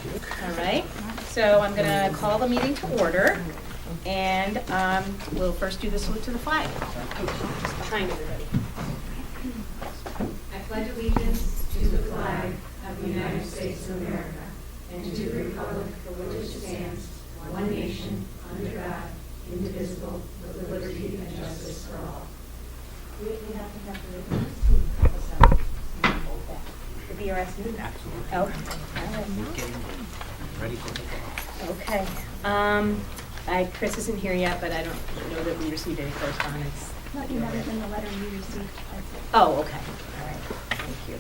All right, so I'm going to call the meeting to order, and we'll first do the salute to the flag. Just behind everybody. I pledge allegiance to the flag of the United States of America and to the republic for which it stands, one nation, under God, indivisible, with liberty and justice for all. We have to have the help us out. The BRS news. Oh, all right. Ready for the Okay. Chris isn't here yet, but I don't know that we received any correspondence. No, you haven't been the letter you received. Oh, okay. All right. Thank you.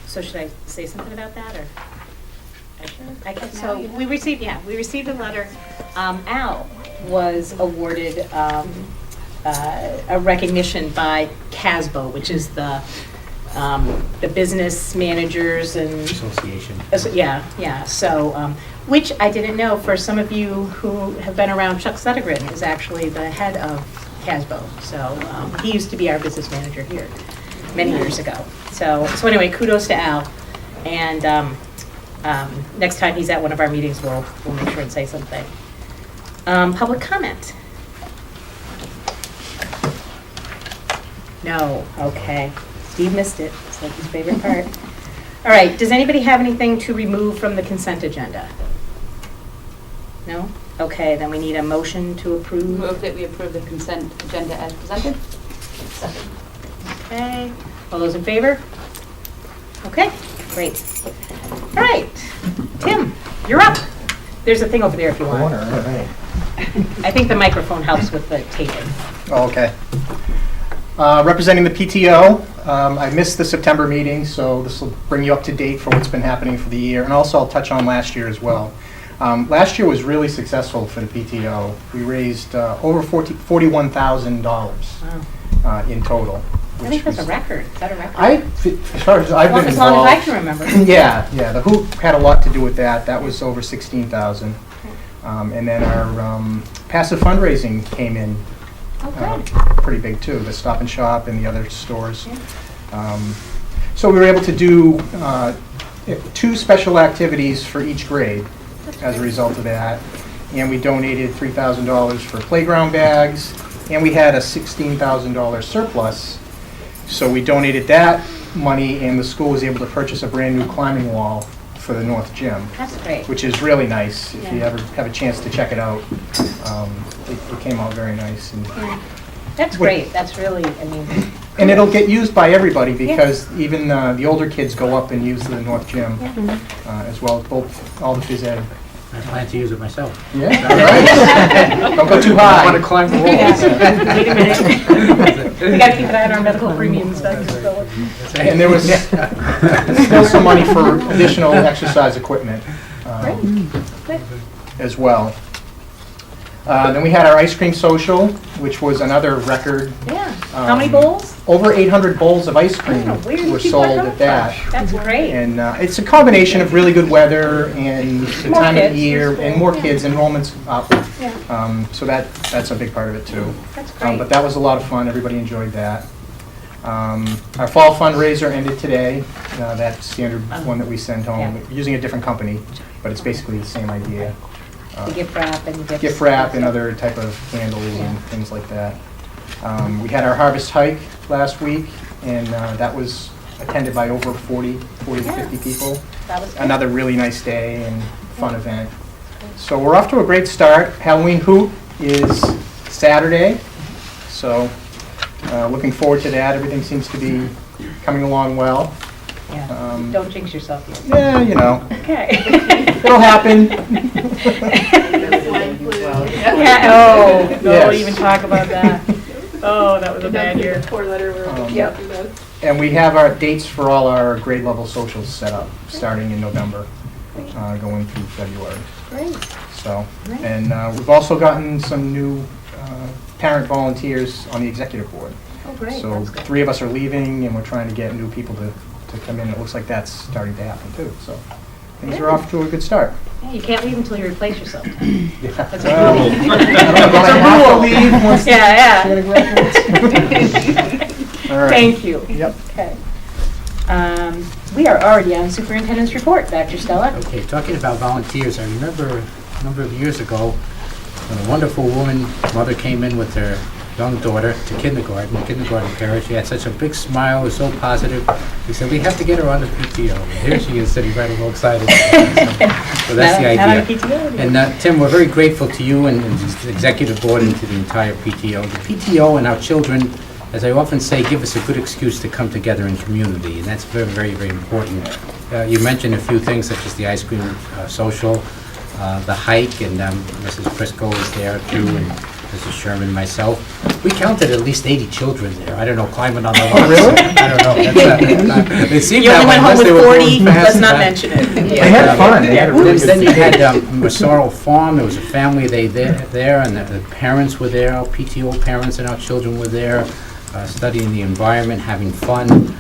So should I say something about that, or? I guess so. We received a letter. Al was awarded a recognition by CASBO, which is the business managers and association. Yeah. So, which I didn't know. For some of you who have been around, Chuck Suttergren is actually the head of CASBO. So he used to be our business manager here many years ago. So anyway, kudos to Al. And next time he's at one of our meetings, we'll make sure and say something. Public comment? No. Okay. Steve missed it. It's like his favorite part. All right. Does anybody have anything to remove from the consent agenda? No? Okay. Then we need a motion to approve. Move that we approve the consent agenda as presented. Second. Okay. All those in favor? Okay. Great. All right. Tim, you're up. There's a thing over there if you want. All right. I think the microphone helps with the taping. Oh, okay. Representing the PTO, I missed the September meeting, so this will bring you up to date for what's been happening for the year, and also I'll touch on last year as well. Last year was really successful for the PTO. We raised over $41,000 in total. I think that's a record. Is that a record? As far as I've been involved. As long as I can remember. Yeah. The Hoop had a lot to do with that. That was over 16,000. And then our passive fundraising came in pretty big too, the Stop and Shop and the other stores. Yeah. So we were able to do 2 special activities for each grade as a result of that. And we donated $3,000 for playground bags, and we had a $16,000 surplus. So we donated that money, and the school was able to purchase a brand new climbing wall for the North Gym. That's great. Which is really nice. If you Yeah. ever have a chance to check it out, it came out very nice. And, That's great. That's really, and it'll get used by everybody because even the older kids go up and use the North Gym as well as all the phys ed. I plan to use it myself. Yeah, all right. Don't go too high. I want to climb the wall. Wait a minute. We got to keep an eye on our medical premiums. And there was still some money for additional exercise equipment as well. Then we had our ice cream social, which was another record. Yeah. How many bowls? Over 800 bowls of ice cream were sold at that. That's great. And it's a combination of really good weather and the More time of kids. the year, and more kids, enrollment's up. Yeah. So that's a big part of it too. That's great. But that was a lot of fun, everybody enjoyed that. Our fall fundraiser ended today, that standard one that we send home, Yeah. using a different company, but it's basically the same idea. The gift wrap and gifts. Gift wrap and other type of candles and things like that. We had our harvest hike last week, and that was attended by over 40 to 50 people. That was good. Another really nice day and fun event. So we're off to a great start. Halloween Hoop is Saturday, so looking forward to that. Everything seems to be coming along well. Yeah. Don't jinx yourself yet. Yeah, you know. Okay. It'll happen. Yeah. Oh, don't Yes. even talk about that. Oh, that was a bad year. Poor letter where Yep. And we have our dates for all our grade level socials set up, starting in November, going through February. Great. So, and we've also gotten some new parent volunteers on the executive board. Oh, great. So That's good. 3 of us are leaving, and we're trying to get new people to come in. It looks like that's starting to happen too. So things are off to a good start. Yeah, you can't leave until you replace yourself. Yeah. That's a Well, rule. I don't know, do I have to leave once Yeah. Shannon graduates? All right. Thank you. Yep. Okay. we are already on superintendent's report. Dr. Stella? Okay, talking about volunteers, I remember a number of years ago when a wonderful woman, mother came in with her young daughter to kindergarten period. She had such a big smile, was so positive. We said, we have to get her on the PTO. And here she is sitting right alongside us. So that's the Not on idea. PTO. And Tim, we're very grateful to you and the executive board and to the entire PTO. The PTO and our children, as I often say, give us a good excuse to come together in community, and that's very, very, very important. You mentioned a few things such as the ice cream social, the hike, and Mrs. Prisco was there too, and Mrs. Sherman, myself. We counted at least 80 children there. I don't know, climbing on the walls. Really? I don't know. It seemed You that only way went home unless with they were 40, going fast. let's not mention it. They had fun. They had a really Then good you had time. Massaro Farm, there was a family there, and the parents were there, our PTO parents and our children were there, studying the environment, having fun.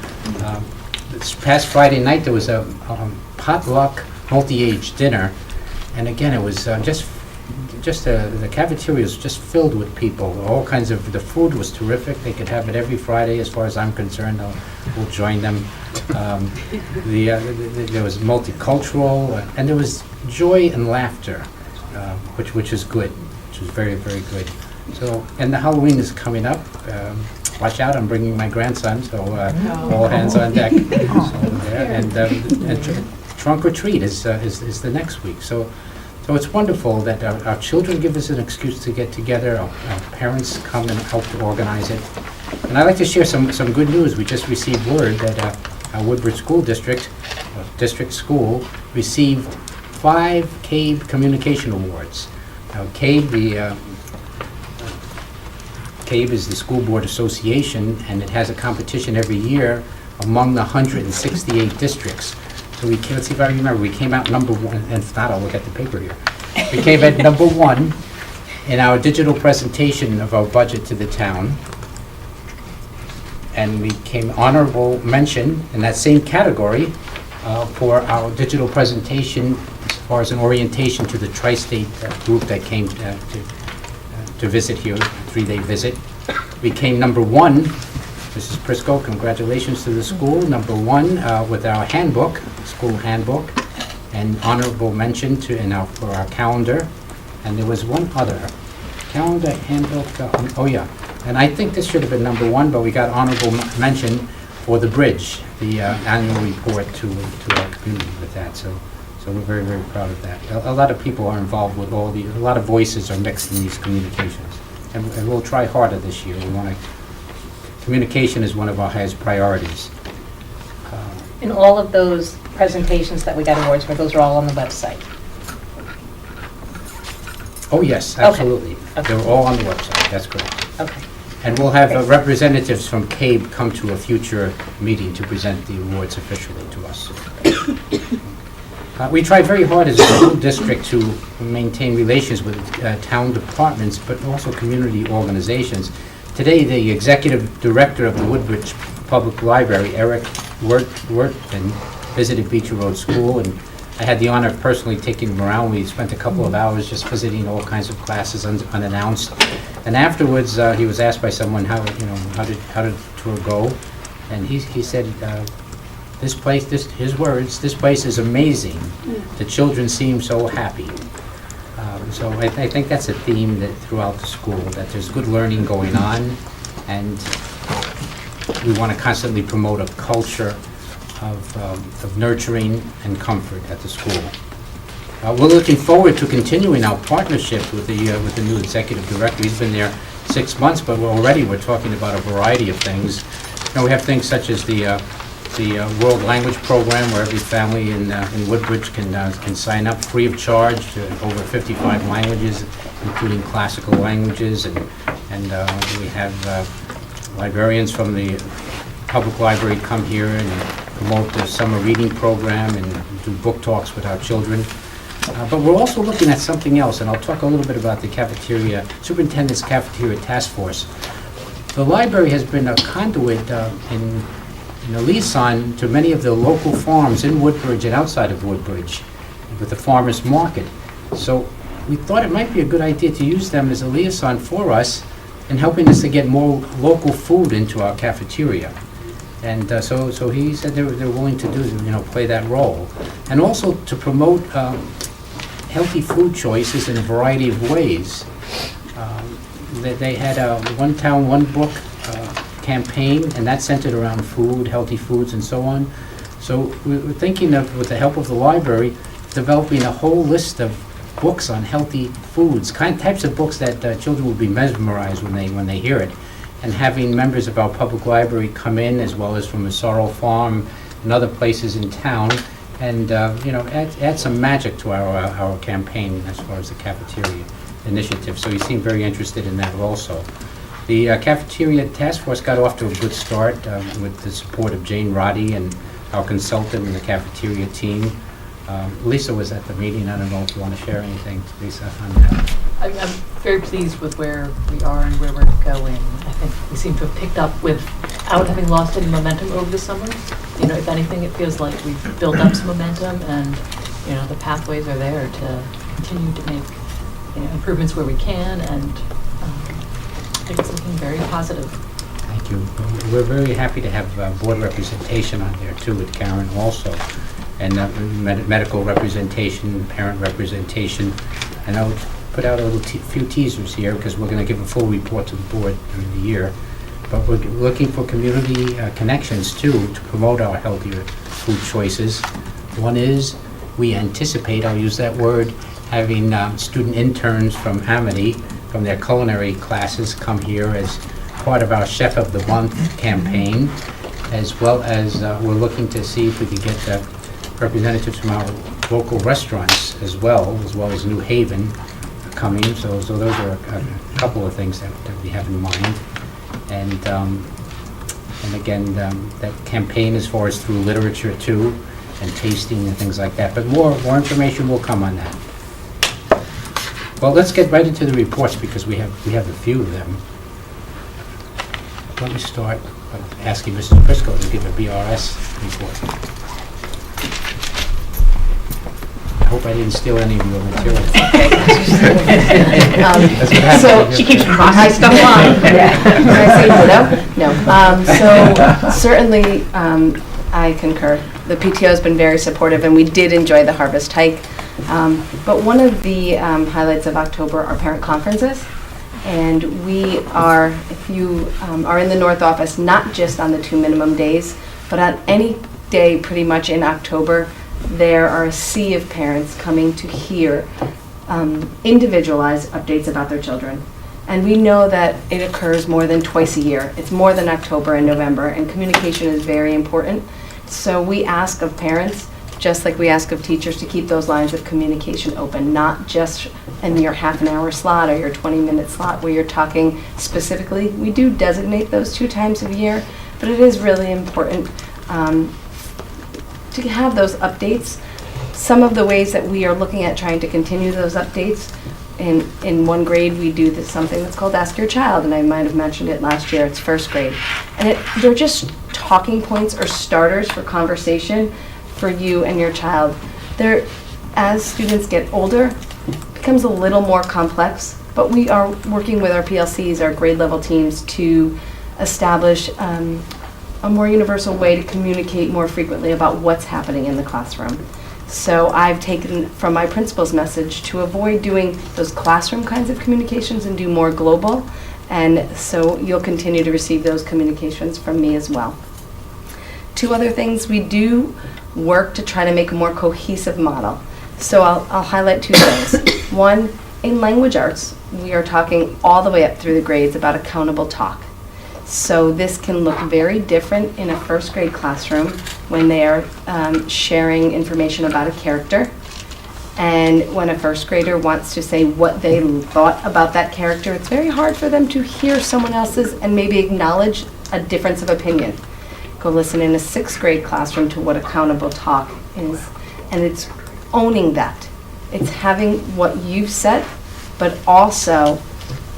This past Friday night, there was a potluck multi-age dinner, and again, it was the cafeteria was just filled with people. All kinds of, the food was terrific. They could have it every Friday, as far as I'm concerned. We'll join them. There was multicultural, and there was joy and laughter, which is good, which is very, very good. So, and the Halloween is coming up. Watch out, I'm bringing my grandson, so all hands on deck. And trunk or treat is the next week. So it's wonderful that our children give us an excuse to get together, our parents come and help to organize it. And I'd like to share some good news. We just received word that our Woodbridge School District School, received 5 CABE Communication Awards. Now, CABE is the School Board Association, and it has a competition every year among the 168 districts. So let's see if I remember, we came out number 1, and if not, I'll look at the paper here. We came at number 1 in our digital presentation of our budget to the town. And we came honorable mention in that same category for our digital presentation as far as an orientation to the tri-state group that came to visit here, a 3-day visit. We came number 1. Mrs. Prisco, congratulations to the school. Number 1 with our handbook, school handbook, and honorable mention for our calendar. And there was one other calendar handbook. And I think this should have been number 1, but we got honorable mention for the bridge, the annual report to our community with that. So we're very, very proud of that. A lot of people are involved with a lot of voices are mixed in these communications. And we'll try harder this year. Communication is one of our highest priorities. And all of those presentations that we got awards for, those are all on the website. Oh, yes, Okay. absolutely. Okay. They're all on the website, that's correct. Okay. And we'll have representatives from CABE come to a future meeting to present the awards officially to us. We try very hard as a school district to maintain relations with town departments, but also community organizations. Today, the executive director of the Woodbridge Public Library, Eric Wertman, visited Beecher Road School, and I had the honor of personally taking him around. We spent a couple of hours just visiting all kinds of classes unannounced. And afterwards, he was asked by someone how did the tour go, and he said, this place, his words, this place is amazing. The children seem so happy. So I think that's a theme that throughout the school, that there's good learning going on, and we want to constantly promote a culture of nurturing and comfort at the school. We're looking forward to continuing our partnership with the new executive director. He's been there 6 months, but we're talking about a variety of things. We have things such as the World Language Program, where every family in Woodbridge can sign up free of charge to over 55 languages, including classical languages, and we have librarians from the public library come here and promote the summer reading program and do book talks with our children. But we're also looking at something else, and I'll talk a little bit about the cafeteria, Superintendent's Cafeteria Task Force. The library has been a conduit in a liaison to many of the local farms in Woodbridge and outside of Woodbridge with the farmers market. So we thought it might be a good idea to use them as a liaison for us in helping us to get more local food into our cafeteria. And so he said they're willing to do, play that role. And also to promote healthy food choices in a variety of ways. They had a One Town, One Book campaign, and that centered around food, healthy foods, and so on. So we were thinking of, with the help of the library, developing a whole list of books on healthy foods, types of books that children will be mesmerized when they hear it, and having members of our public library come in, as well as from the Sorrel Farm and other places in town, and add some magic to our campaign as far as the cafeteria initiative. So he seemed very interested in that also. The cafeteria task force got off to a good start with the support of Jane Roddy and our consultant in the cafeteria team. Lisa was at the meeting. I don't know if you want to share anything, Lisa, on that. I'm very pleased with where we are and where we're going. I think we seem to have picked up without having lost any momentum over the summer. If anything, it feels like we've built up some momentum, and the pathways are there to continue to make improvements where we can, and I think it's looking very positive. Thank you. We're very happy to have board representation on there too, with Karen also, and medical representation, parent representation. And I'll put out a few teasers here, because we're going to give a full report to the board during the year. But we're looking for community connections too, to promote our healthier food choices. One is, we anticipate, I'll use that word, having student interns from Amity, from their culinary classes, come here as part of our Chef of the Month campaign, as well as we're looking to see if we could get representatives from our local restaurants as well as New Haven coming. So those are a couple of things that we have in mind. And again, that campaign as far as through literature too, and tasting and things like that. But more information will come on that. Well, let's get right into the reports, because we have a few of them. Let me start by asking Mrs. Briscoe to give a BRS report. I hope I didn't steal any of your material. So she keeps crossing stuff on. Can I say no? No. So certainly, I concur. The PTO has been very supportive, and we did enjoy the Harvest Hike. But one of the highlights of October are parent conferences. And we are, if you are in the North Office, not just on the 2 minimum days, but on any day pretty much in October, there are a sea of parents coming to hear individualized updates about their children. And we know that it occurs more than twice a year. It's more than October and November, and communication is very important. So we ask of parents, just like we ask of teachers, to keep those lines of communication open, not just in your half-an-hour slot or your 20-minute slot where you're talking specifically. We do designate those 2 times a year, but it is really important to have those updates. Some of the ways that we are looking at trying to continue those updates, in 1 grade we do something that's called Ask Your Child, and I might have mentioned it last year. It's 1st grade. And they're just talking points or starters for conversation for you and your child. As students get older, it becomes a little more complex, but we are working with our PLCs, our grade level teams, to establish a more universal way to communicate more frequently about what's happening in the classroom. So I've taken from my principal's message to avoid doing those classroom kinds of communications and do more global, and so you'll continue to receive those communications from me as well. 2 other things, we do work to try to make a more cohesive model. So I'll highlight 2 things. 1, in language arts, we are talking all the way up through the grades about accountable talk. So this can look very different in a 1st grade classroom when they are sharing information about a character. And when a 1st grader wants to say what they thought about that character, it's very hard for them to hear someone else's and maybe acknowledge a difference of opinion. Go listen in a 6th grade classroom to what accountable talk is. And it's owning that. It's having what you've said, but also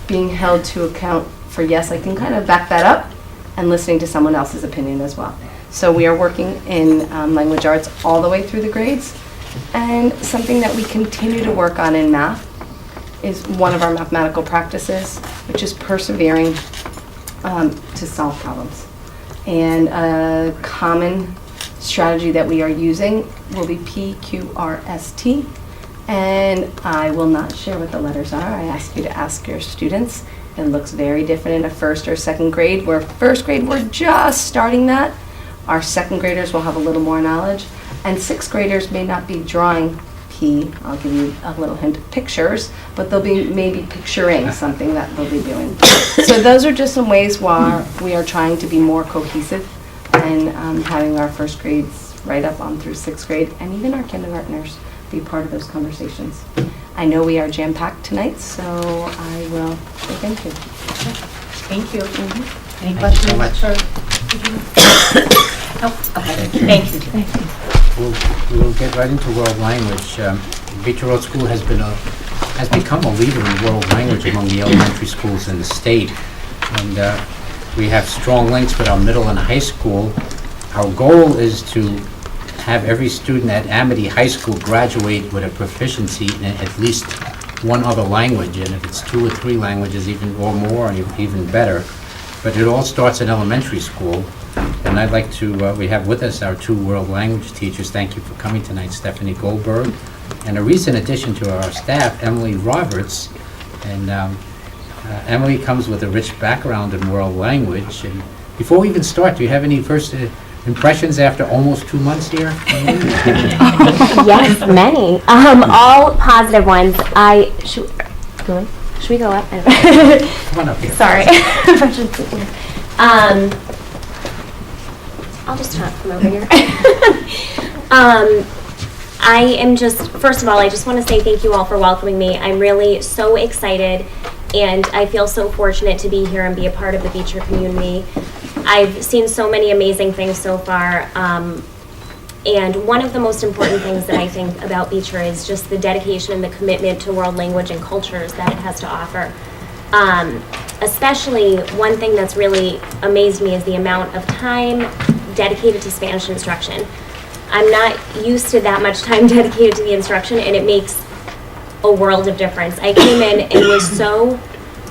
being held to account for, yes, I can kind of back that up, and listening to someone else's opinion as well. So we are working in language arts all the way through the grades. And something that we continue to work on in math is one of our mathematical practices, which is persevering to solve problems. And a common strategy that we are using will be PQRST. And I will not share what the letters are. I ask you to ask your students. It looks very different in a first or second grade. Where first grade, we're just starting that. Our second graders will have a little more knowledge. And sixth graders may not be drawing P, I'll give you a little hint of pictures, but they'll be maybe picturing something that they'll be doing. So those are just some ways where we are trying to be more cohesive and having our first grades right up on through sixth grade, and even our kindergartners be part of those conversations. I know we are jam-packed tonight, so I will say thank you. Thank you. Any Thank you questions? so much. Okay, thank you. We'll get right into world language. Beecher Road School has become a leader in world language among the elementary schools in the state. And we have strong links with our middle and high school. Our goal is to have every student at Amity High School graduate with a proficiency in at least one other language, and if it's 2 or 3 languages or more, even better. But it all starts in elementary school. And I'd like to, we have with us our 2 world language teachers. Thank you for coming tonight, Stephanie Goldberg, and a recent addition to our staff, Emily Roberts. And Emily comes with a rich background in world language. And before we even start, do you have any first impressions after almost 2 months here? Yes, many. All positive ones. Should we go up? Come on up here. Sorry. I'll just talk from over here. I am just, first of all, I just want to say thank you all for welcoming me. I'm really so excited, and I feel so fortunate to be here and be a part of the Beecher community. I've seen so many amazing things so far, and one of the most important things that I think about Beecher is just the dedication and the commitment to world language and cultures that it has to offer. Especially, one thing that's really amazed me is the amount of time dedicated to Spanish instruction. I'm not used to that much time dedicated to the instruction, and it makes a world of difference. I came in and was so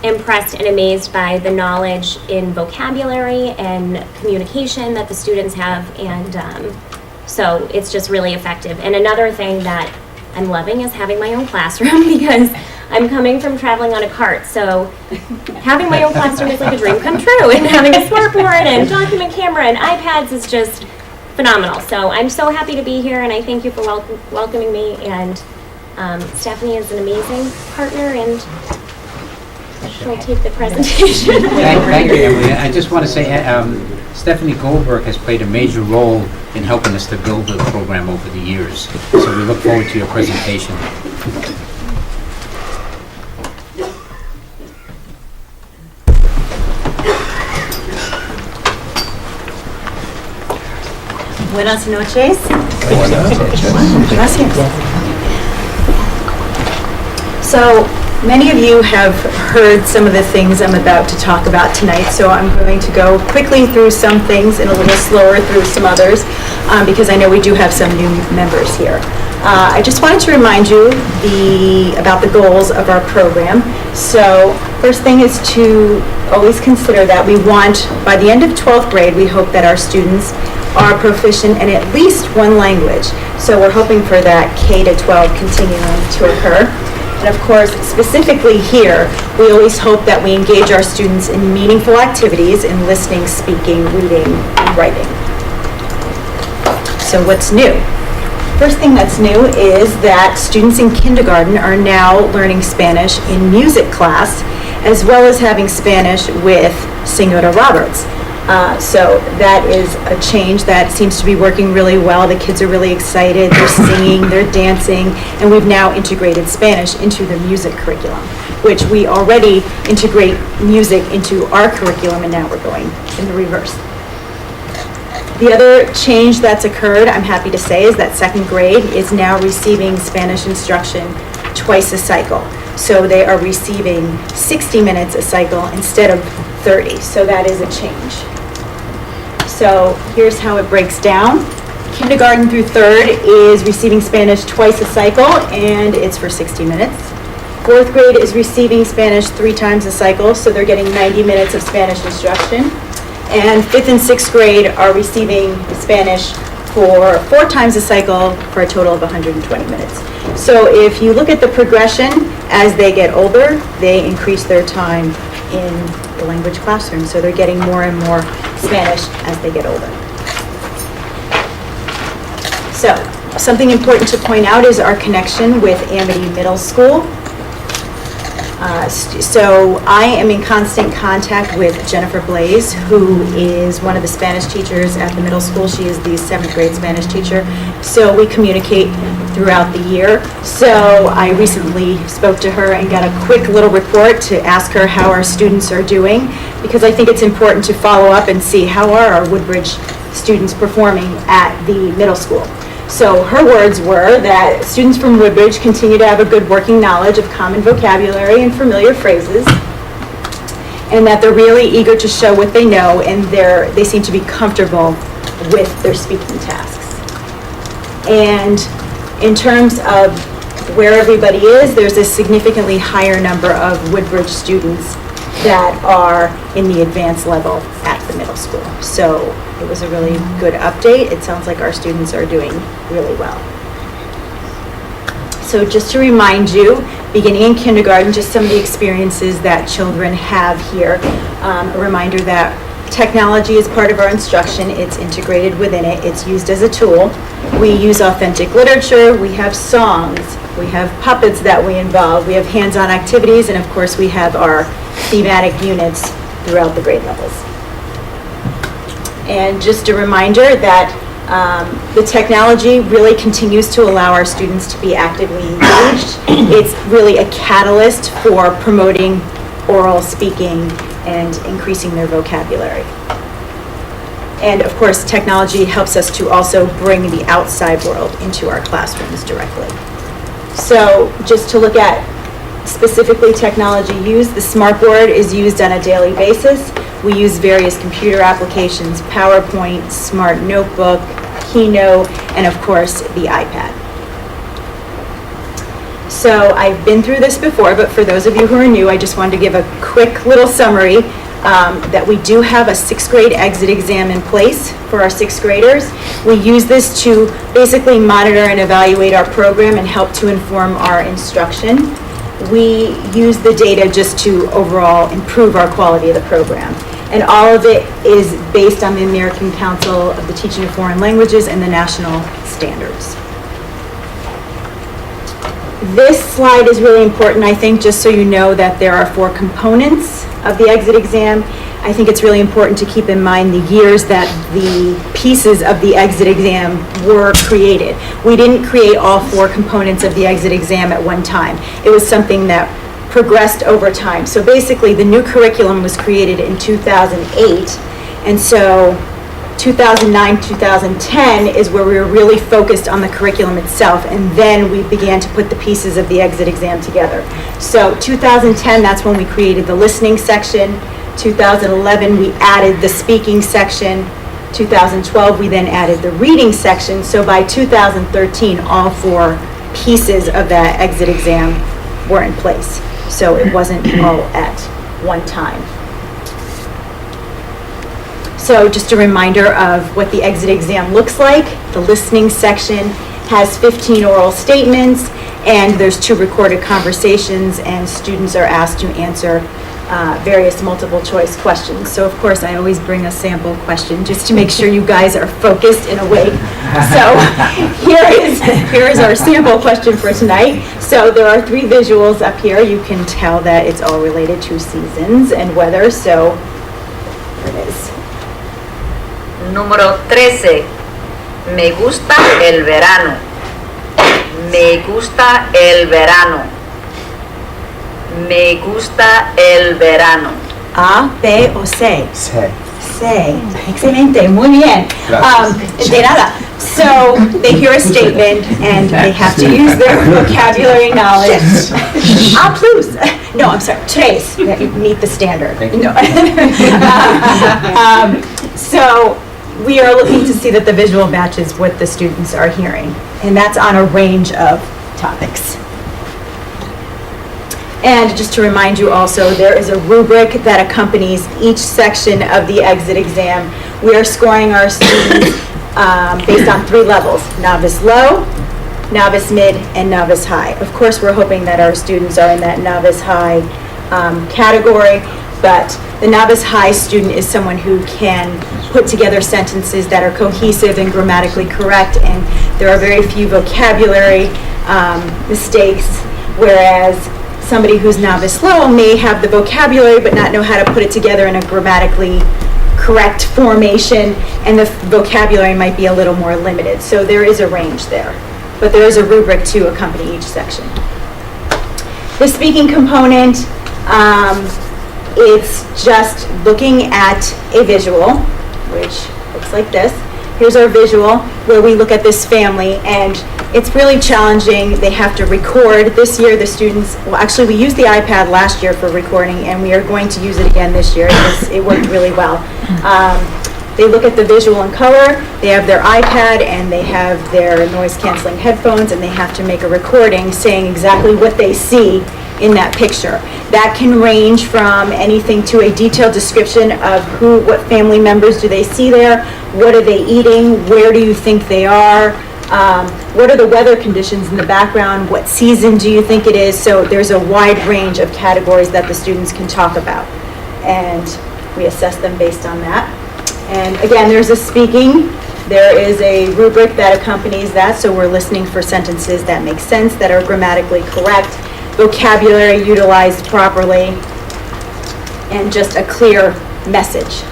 impressed and amazed by the knowledge in vocabulary and communication that the students have, and so it's just really effective. And another thing that I'm loving is having my own classroom, because I'm coming from traveling on a cart, so having my own classroom is like a dream come true, and having a smartboard and document camera and iPads is just phenomenal. So I'm so happy to be here, and I thank you for welcoming me, and Stephanie is an amazing partner, and she'll take the presentation. Thank you, Emily. I just want to say Stephanie Goldberg has played a major role in helping us to build the program over the years. So we look forward to your presentation. Buenas noches. Gracias. So, many of you have heard some of the things I'm about to talk about tonight, so I'm going to go quickly through some things and a little slower through some others, because I know we do have some new members here. I just wanted to remind you about the goals of our program. So, first thing is to always consider that we want, by the end of 12th grade, we hope that our students are proficient in at least one language. So we're hoping for that K-12 continuum to occur. And of course, specifically here, we always hope that we engage our students in meaningful activities in listening, speaking, reading, and writing. So what's new? First thing that's new is that students in kindergarten are now learning Spanish in music class, as well as having Spanish with Senora Roberts. So that is a change that seems to be working really well. The kids are really excited, they're singing, they're dancing, and we've now integrated Spanish into the music curriculum, which we already integrate music into our curriculum, and now we're going in the reverse. The other change that's occurred, I'm happy to say, is that second grade is now receiving Spanish instruction twice a cycle. So they are receiving 60 minutes a cycle instead of 30, so that is a change. So here's how it breaks down. Kindergarten through third is receiving Spanish twice a cycle, and it's for 60 minutes. Fourth grade is receiving Spanish 3 times a cycle, so they're getting 90 minutes of Spanish instruction. And 5th and 6th grade are receiving Spanish for 4 times a cycle for a total of 120 minutes. So if you look at the progression, as they get older, they increase their time in the language classroom. So they're getting more and more Spanish as they get older. So something important to point out is our connection with Amity Middle School. So I am in constant contact with Jennifer Blaze, who is one of the Spanish teachers at the middle school. She is the 7th grade Spanish teacher. So we communicate throughout the year. So I recently spoke to her and got a quick little report to ask her how our students are doing, because I think it's important to follow up and see how are our Woodbridge students performing at the middle school. So her words were that students from Woodbridge continue to have a good working knowledge of common vocabulary and familiar phrases, and that they're really eager to show what they know, and they seem to be comfortable with their speaking tasks. And in terms of where everybody is, there's a significantly higher number of Woodbridge students that are in the advanced level at the middle school. So it was a really good update. It sounds like our students are doing really well. So just to remind you, beginning in kindergarten, just some of the experiences that children have here. A reminder that technology is part of our instruction. It's integrated within it. It's used as a tool. We use authentic literature. We have songs. We have puppets that we involve. We have hands-on activities. And of course, we have our thematic units throughout the grade levels. And just a reminder that the technology really continues to allow our students to be actively engaged. It's really a catalyst for promoting oral speaking and increasing their vocabulary. And of course, technology helps us to also bring the outside world into our classrooms directly. So just to look at specifically technology used, the smartboard is used on a daily basis. We use various computer applications, PowerPoint, Smart Notebook, Keynote, and of course, the iPad. So I've been through this before, but for those of you who are new, I just wanted to give a quick little summary that we do have a 6th grade exit exam in place for our 6th graders. We use this to basically monitor and evaluate our program and help to inform our instruction. We use the data just to overall improve our quality of the program. And all of it is based on the American Council of the Teaching of Foreign Languages and the national standards. This slide is really important, I think, just so you know that there are 4 components of the exit exam. I think it's really important to keep in mind the years that the pieces of the exit exam were created. We didn't create all 4 components of the exit exam at one time. It was something that progressed over time. So basically, the new curriculum was created in 2008, and so 2009, 2010 is where we were really focused on the curriculum itself, and then we began to put the pieces of the exit exam together. So 2010, that's when we created the listening section. 2011, we added the speaking section. 2012, we then added the reading section. So by 2013, all 4 pieces of that exit exam were in place. So it wasn't all at one time. So just a reminder of what the exit exam looks like. The listening section has 15 oral statements, and there's 2 recorded conversations, and students are asked to answer various multiple choice questions. So of course, I always bring a sample question just to make sure you guys are focused and awake. So here is our sample question for tonight. So there are 3 visuals up here. You can tell that it's all related to seasons and weather. So here it is. Número 13. Me gusta el verano. Me gusta el verano. Me gusta el verano. A, B o C? Say. C. Excelente, muy bien. De nada. So they hear a statement and they have to use their vocabulary knowledge. A plus. No, I'm sorry. Tres. That you meet the standard. No. So we are looking to see that the visual matches what the students are hearing, and that's on a range of topics. And just to remind you also, there is a rubric that accompanies each section of the exit exam. We are scoring our students based on 3 levels: novice low, novice mid, and novice high. Of course, we're hoping that our students are in that novice high category, but the novice high student is someone who can put together sentences that are cohesive and grammatically correct, and there are very few vocabulary mistakes, whereas somebody who's novice low may have the vocabulary but not know how to put it together in a grammatically correct formation, and the vocabulary might be a little more limited. So there is a range there, but there is a rubric to accompany each section. The speaking component, it's just looking at a visual, which looks like this. Here's our visual where we look at this family, and it's really challenging. They have to record. This year the students, well actually we used the iPad last year for recording, and we are going to use it again this year. It worked really well. They look at the visual and color, they have their iPad, and they have their noise canceling headphones, and they have to make a recording saying exactly what they see in that picture. That can range from anything to a detailed description of what family members do they see there, what are they eating, where do you think they are, what are the weather conditions in the background, what season do you think it is. So there's a wide range of categories that the students can talk about, and we assess them based on that. And again, there's a speaking. There is a rubric that accompanies that, so we're listening for sentences that make sense, that are grammatically correct, vocabulary utilized properly, and just a clear message.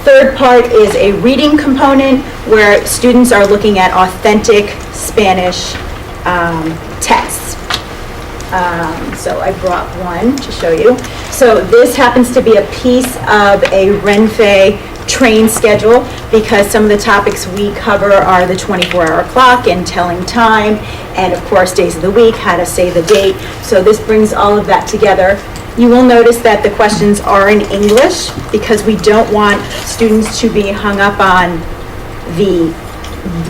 Third part is a reading component where students are looking at authentic Spanish texts. So I brought one to show you. So this happens to be a piece of a Renfe train schedule, because some of the topics we cover are the 24-hour clock and telling time, and of course days of the week, how to say the date. So this brings all of that together. You will notice that the questions are in English because we don't want students to be hung up on the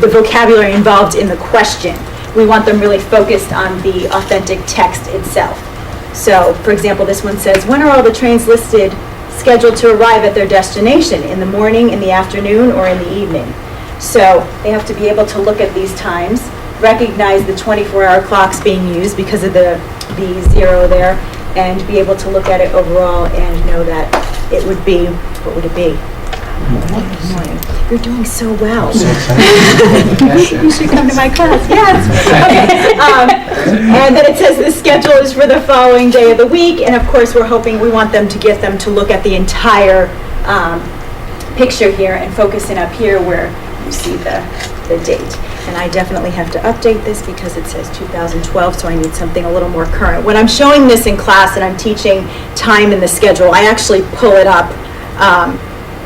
vocabulary involved in the question. We want them really focused on the authentic text itself. So, for example, this one says, when are all the trains listed scheduled to arrive at their destination? In the morning, in the afternoon, or in the evening? So they have to be able to look at these times, recognize the 24-hour clocks being used because of the zero there, and be able to look at it overall and know that it would be, what would it be? Morning. You're doing so well. You should come to my class. Yes. Okay. And then it says the schedule is for the following day of the week, and of course we want them to get them to look at the entire picture here and focus in up here where you see the date. And I definitely have to update this because it says 2012, so I need something a little more current. When I'm showing this in class and I'm teaching time in the schedule, I actually pull it up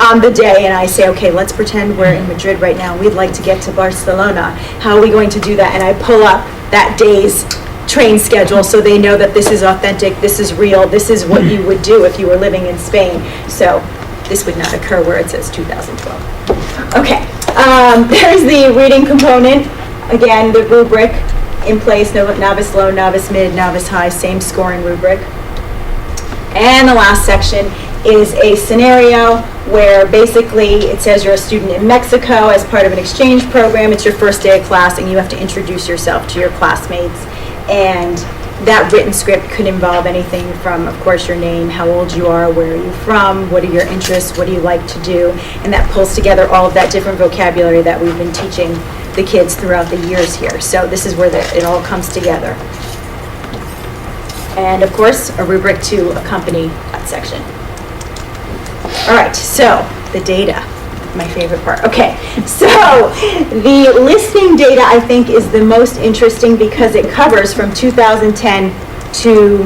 on the day, and I say, okay, let's pretend we're in Madrid right now. We'd like to get to Barcelona. How are we going to do that? And I pull up that day's train schedule so they know that this is authentic, this is real, this is what you would do if you were living in Spain. So this would not occur where it says 2012. Okay, there's the reading component. Again, the rubric in place, novice low, novice mid, novice high, same scoring rubric. And the last section is a scenario where basically it says you're a student in Mexico as part of an exchange program. It's your first day of class and you have to introduce yourself to your classmates. And that written script could involve anything from, of course, your name, how old you are, where are you from, what are your interests, what do you like to do, and that pulls together all of that different vocabulary that we've been teaching the kids throughout the years here. So this is where it all comes together. And of course, a rubric to accompany that section. All right, so the data, my favorite part. Okay, so the listening data I think is the most interesting because it covers from 2010 through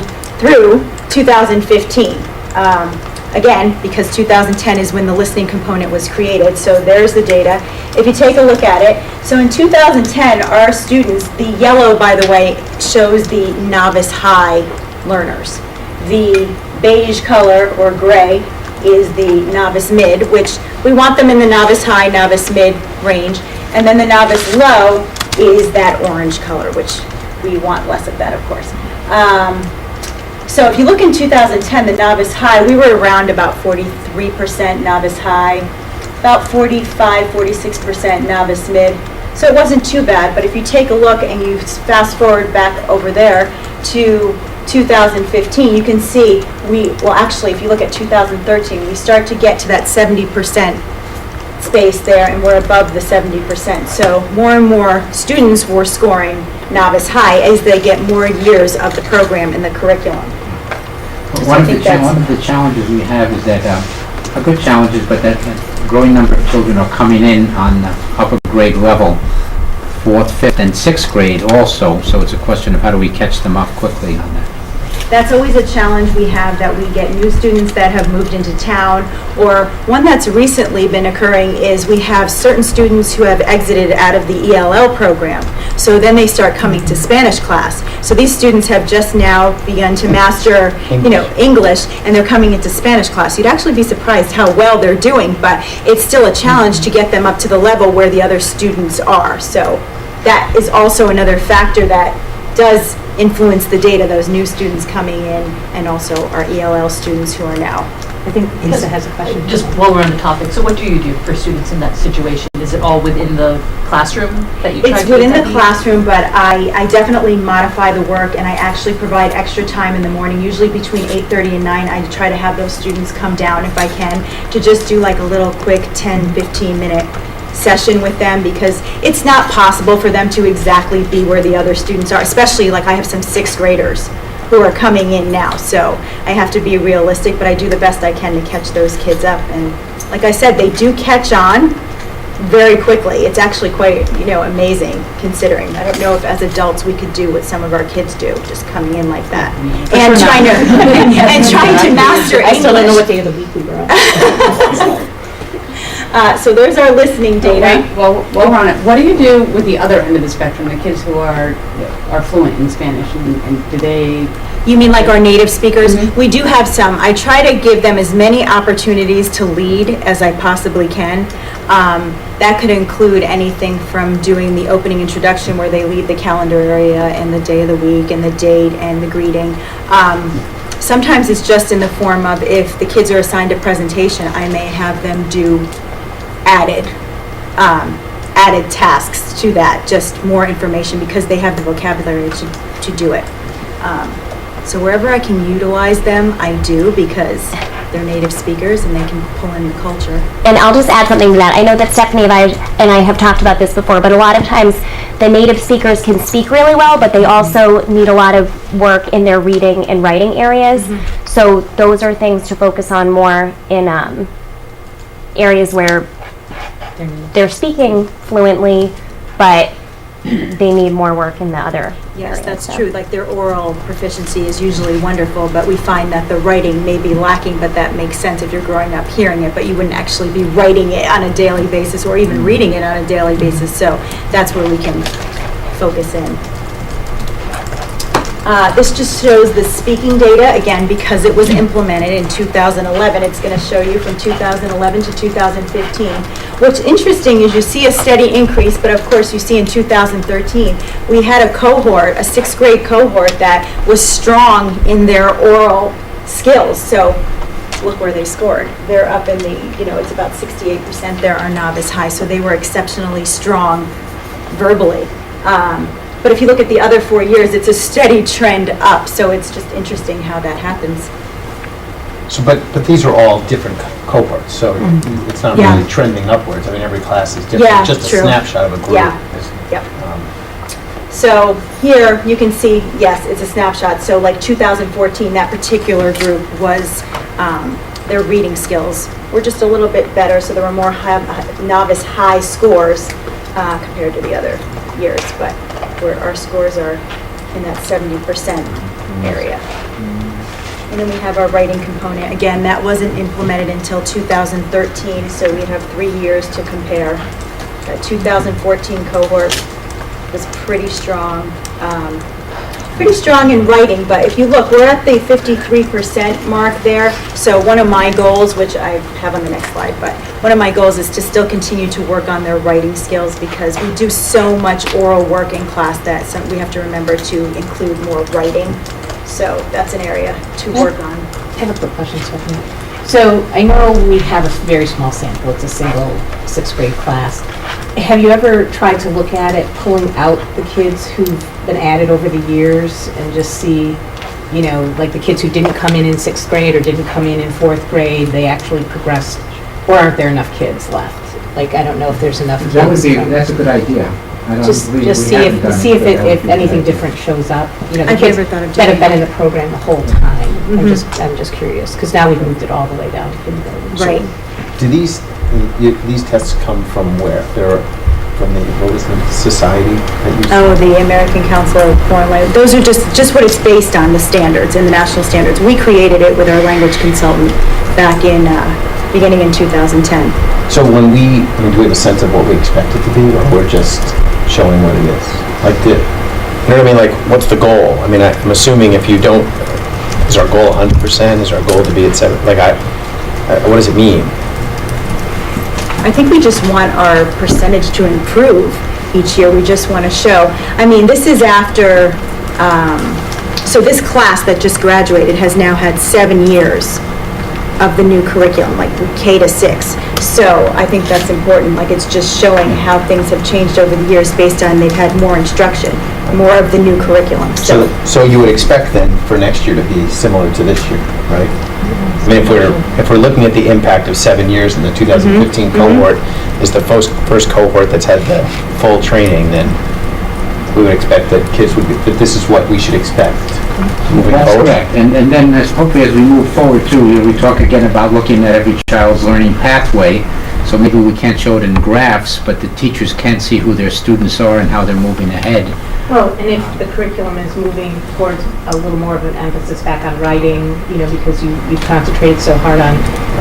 2015. Again, because 2010 is when the listening component was created, so there's the data. If you take a look at it, so in 2010, our students, the yellow, by the way, shows the novice high learners. The beige color, or gray, is the novice mid, which we want them in the novice high, novice mid range, and then the novice low is that orange color, which we want less of that, of course. So if you look in 2010, the novice high, we were around about 43% novice high, about 45, 46% novice mid. So it wasn't too bad, but if you take a look and you fast forward back over there to 2015, you can see actually, if you look at 2013, we start to get to that 70% space there, and we're above the 70%. So more and more students were scoring novice high as they get more years of the program in the curriculum. So One I of think the challenges we have is that, are good challenges, but that a growing number of children are coming in on the upper grade level, 4th, 5th, and 6th grade also, so it's a question of how do we catch them up quickly on that. That's always a challenge we have, that we get new students that have moved into town, or one that's recently been occurring is we have certain students who have exited out of the ELL program. So then they start coming to Spanish class. So these students have just now begun to master, English, and they're coming into Spanish class. You'd actually be surprised how well they're doing, but it's still a challenge to get them up to the level where the other students are. So that is also another factor that does influence the data, those new students coming in, and also our ELL students who are now. I think Lisa has a question. Just while we're on the topic, so what do you do for students in that situation? Is it all within the classroom that you try to? It's within the classroom, but I definitely modify the work, and I actually provide extra time in the morning, usually between 8:30 and 9. I try to have those students come down if I can, to just do like a little quick 10, 15-minute session with them, because it's not possible for them to exactly be where the other students are, especially like I have some 6th graders who are coming in now, so I have to be realistic, but I do the best I can to catch those kids up. And like I said, they do catch on very quickly. It's actually quite, amazing considering. I don't know if as adults we could do what some of our kids do, just coming in like that and trying to master English. I still don't know what day of the week we were on. So there's our listening data. Well, while we're on it, what do you do with the other end of the spectrum, the kids who are fluent in Spanish, and do they? You mean like our native speakers? Mm-hmm. We do have some. I try to give them as many opportunities to lead as I possibly can. That could include anything from doing the opening introduction where they lead the calendar area and the day of the week and the date and the greeting. Sometimes it's just in the form of, if the kids are assigned a presentation, I may have them do added tasks to that, just more information, because they have the vocabulary to do it. So wherever I can utilize them, I do, because they're native speakers and they can pull in the culture. And I'll just add something to that. I know that Stephanie and I have talked about this before, but a lot of times the native speakers can speak really well, but they also need a lot of work in their reading and writing areas. Mm-hmm. So those are things to focus on more in areas where they're speaking fluently, but they need more work in the other Yes, areas, that's so. true. Like, their oral proficiency is usually wonderful, but we find that the writing may be lacking, but that makes sense if you're growing up hearing it, but you wouldn't actually be writing it on a daily basis or even reading it on a daily basis. So that's where we can focus in. This just shows the speaking data, again, because it was implemented in 2011. It's going to show you from 2011 to 2015. What's interesting is you see a steady increase, but of course you see in 2013, we had a cohort, a 6th grade cohort, that was strong in their oral skills. So look where they scored. They're up in the, it's about 68% there are novice high, so they were exceptionally strong verbally. But if you look at the other 4 years, it's a steady trend up, so it's just interesting how that happens. So, but these are all different cohorts, so it's not Yeah. really trending upwards. I mean, every class is different. Yeah, Just true. a snapshot of a group. Yeah. Yep. So here you can see, yes, it's a snapshot. So like 2014, that particular group was, their reading skills were just a little bit better, so there were more novice high scores compared to the other years, but where our scores are in that 70% area. And then we have our writing component. Again, that wasn't implemented until 2013, so we have 3 years to compare. That 2014 cohort was pretty strong. pretty strong in writing, but if you look, we're at the 53% mark there. So one of my goals, which I have on the next slide, but one of my goals is to still continue to work on their writing skills because we do so much oral work in class that we have to remember to include more writing. So that's an area to work on. I have a quick question, Stephanie. So I know we have a very small sample, it's a single sixth grade class. Have you ever tried to look at it, pulling out the kids who've been added over the years and just see, you know, like the kids who didn't come in sixth grade or didn't come in fourth grade, they actually progressed, or aren't there enough kids left? Like, I don't know if there's enough kids. That's a good idea. I don't Just believe we see haven't done if but that would if be a good anything idea. different shows up. You know, the I've kids never thought of that have doing been in that. the program the whole time. I'm just curious, because now we've moved it all the way down to kindergarten. Right. Do these tests come from where? They're from the, what was the society that you? Oh, the American Council of Foreign Language. Those are just what it's based on, the standards and the national standards. We created it with our language consultant back in, beginning in 2010. So when do we have a sense of what we expect it to be, or we're just showing what it is? Like, you know what I mean? Like, what's the goal? I mean, I'm assuming if you don't, is our goal 100%? Is our goal to be at 7? Like, what does it mean? I think we just want our percentage to improve each year. We just want to show. I mean, this is after, so this class that just graduated has now had 7 years of the new curriculum, like K to 6. So I think that's important. Like, it's just showing how things have changed over the years based on they've had more instruction, more of the new curriculum. So you would expect then for next year to be similar to this year, right? I mean, if we're looking at the impact of 7 years in the 2015 cohort is the first cohort that's had the full training, then we would expect that kids would be, that this is what we should expect moving That's forward. correct. And then hopefully as we move forward too, we talk again about looking at every child's learning pathway. So maybe we can't show it in graphs, but the teachers can see who their students are and how they're moving ahead. Well, and if the curriculum is moving towards a little more of an emphasis back on writing, you know, because you've concentrated so hard on,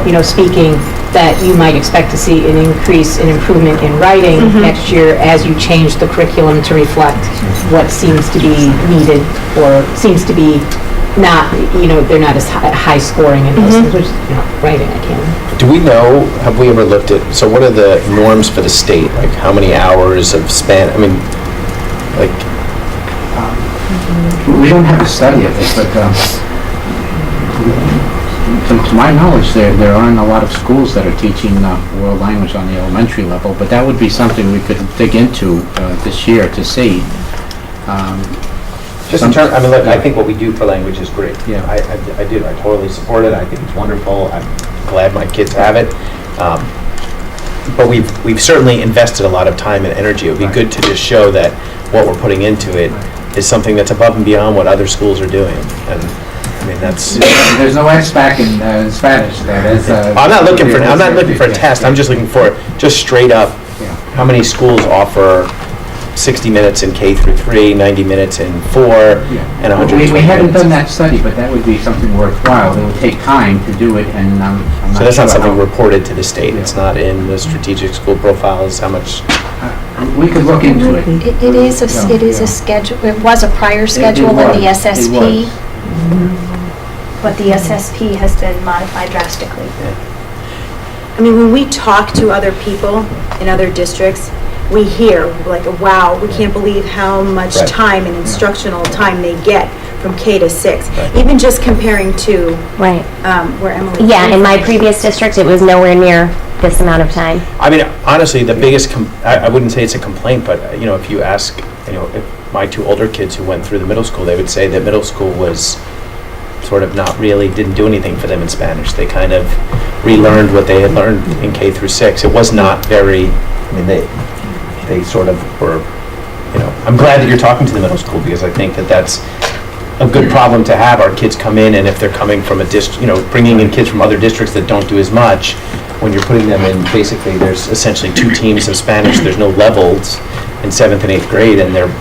you know, speaking, that you might expect to see an increase in improvement in writing next year as you change the curriculum to reflect what seems to be needed or seems to be not, you know, they're not as high scoring in those things, which, you know, writing I can. Do we know, have we ever looked at, so what are the norms for the state? Like how many hours of span, I mean, like, We don't have a study of it, but to my knowledge, there aren't a lot of schools that are teaching world language on the elementary level, but that would be something we could dig into this year to see. just in terms, I mean, look, I think what we do for language is great. Yeah. I do, I totally support it, I think it's wonderful, I'm glad my kids have it. But we've certainly invested a lot of time and energy. It would be good to just show that what we're putting into it is something that's above and beyond what other schools are doing. And I mean, that's. There's no S back in Spanish. I'm not looking for a test. I'm just looking for just straight up. Yeah. How many schools offer 60 minutes in K through 3, 90 minutes in 4, and 120 We haven't minutes. done that study, but that would be something worthwhile. It would take time to do it, and I'm not So that's not sure something how- reported to the state. It's not in the strategic school profiles. How much? We could look into it. It is a schedule, it was a prior schedule in the was. It SSP, was. but the SSP has been modified drastically. I mean, when we talk to other people in other districts, we hear like, wow, we can't believe how much Right. time and instructional time they get from K to 6. Right. Even just comparing to Right. where Emily. Yeah, came in my from. previous district, it was nowhere near this amount of time. I mean, honestly, the biggest, I wouldn't say it's a complaint, but, you know, if you ask, you know, if my 2 older kids who went through the middle school, they would say that middle school was sort of not really, didn't do anything for them in Spanish. They kind of relearned what they had learned in K through 6. It was not very, I mean, they sort of were, you know, I'm glad that you're talking to the middle school because I think that that's a good problem to have. Our kids come in, and if they're coming from a district, you know, bringing in kids from other districts that don't do as much, when you're putting them in, basically, there's essentially 2 teams of Spanish. There's no levels in 7th and 8th grade, and they're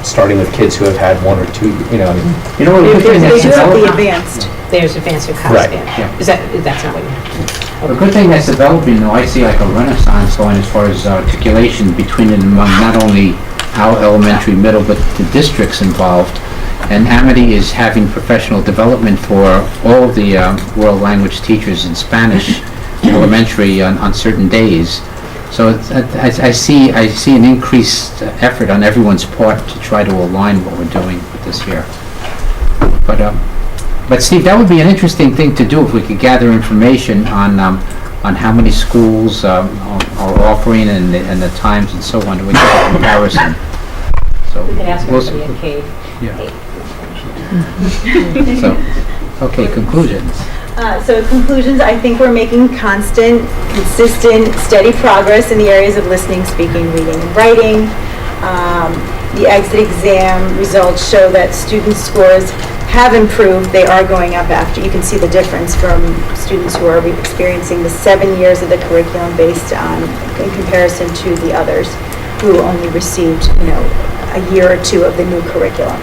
starting with kids who have had 1 or 2, you know. You know, They the good thing do that's have the developing- advanced. There's advanced in Right. Yeah. That's not what you The good thing that's developing, though, I see like a renaissance going as far as articulation between and among not only our elementary, middle, but the districts involved. And Amity is having professional development for all of the world language teachers in Spanish elementary on certain days. So I see an increased effort on everyone's part to try to align what we're doing this year. But Steve, that would be an interesting thing to do if we could gather information on how many schools are offering and the times and so on. We get a comparison. So We could ask we'll everybody at Cade. Yeah. So, okay, conclusions. So conclusions, I think we're making constant, consistent, steady progress in the areas of listening, speaking, reading, and writing. The exit exam results show that student scores have improved. They are going up after. You can see the difference from students who are experiencing the 7 years of the curriculum based on, in comparison to the others who only received, a year or two of the new curriculum.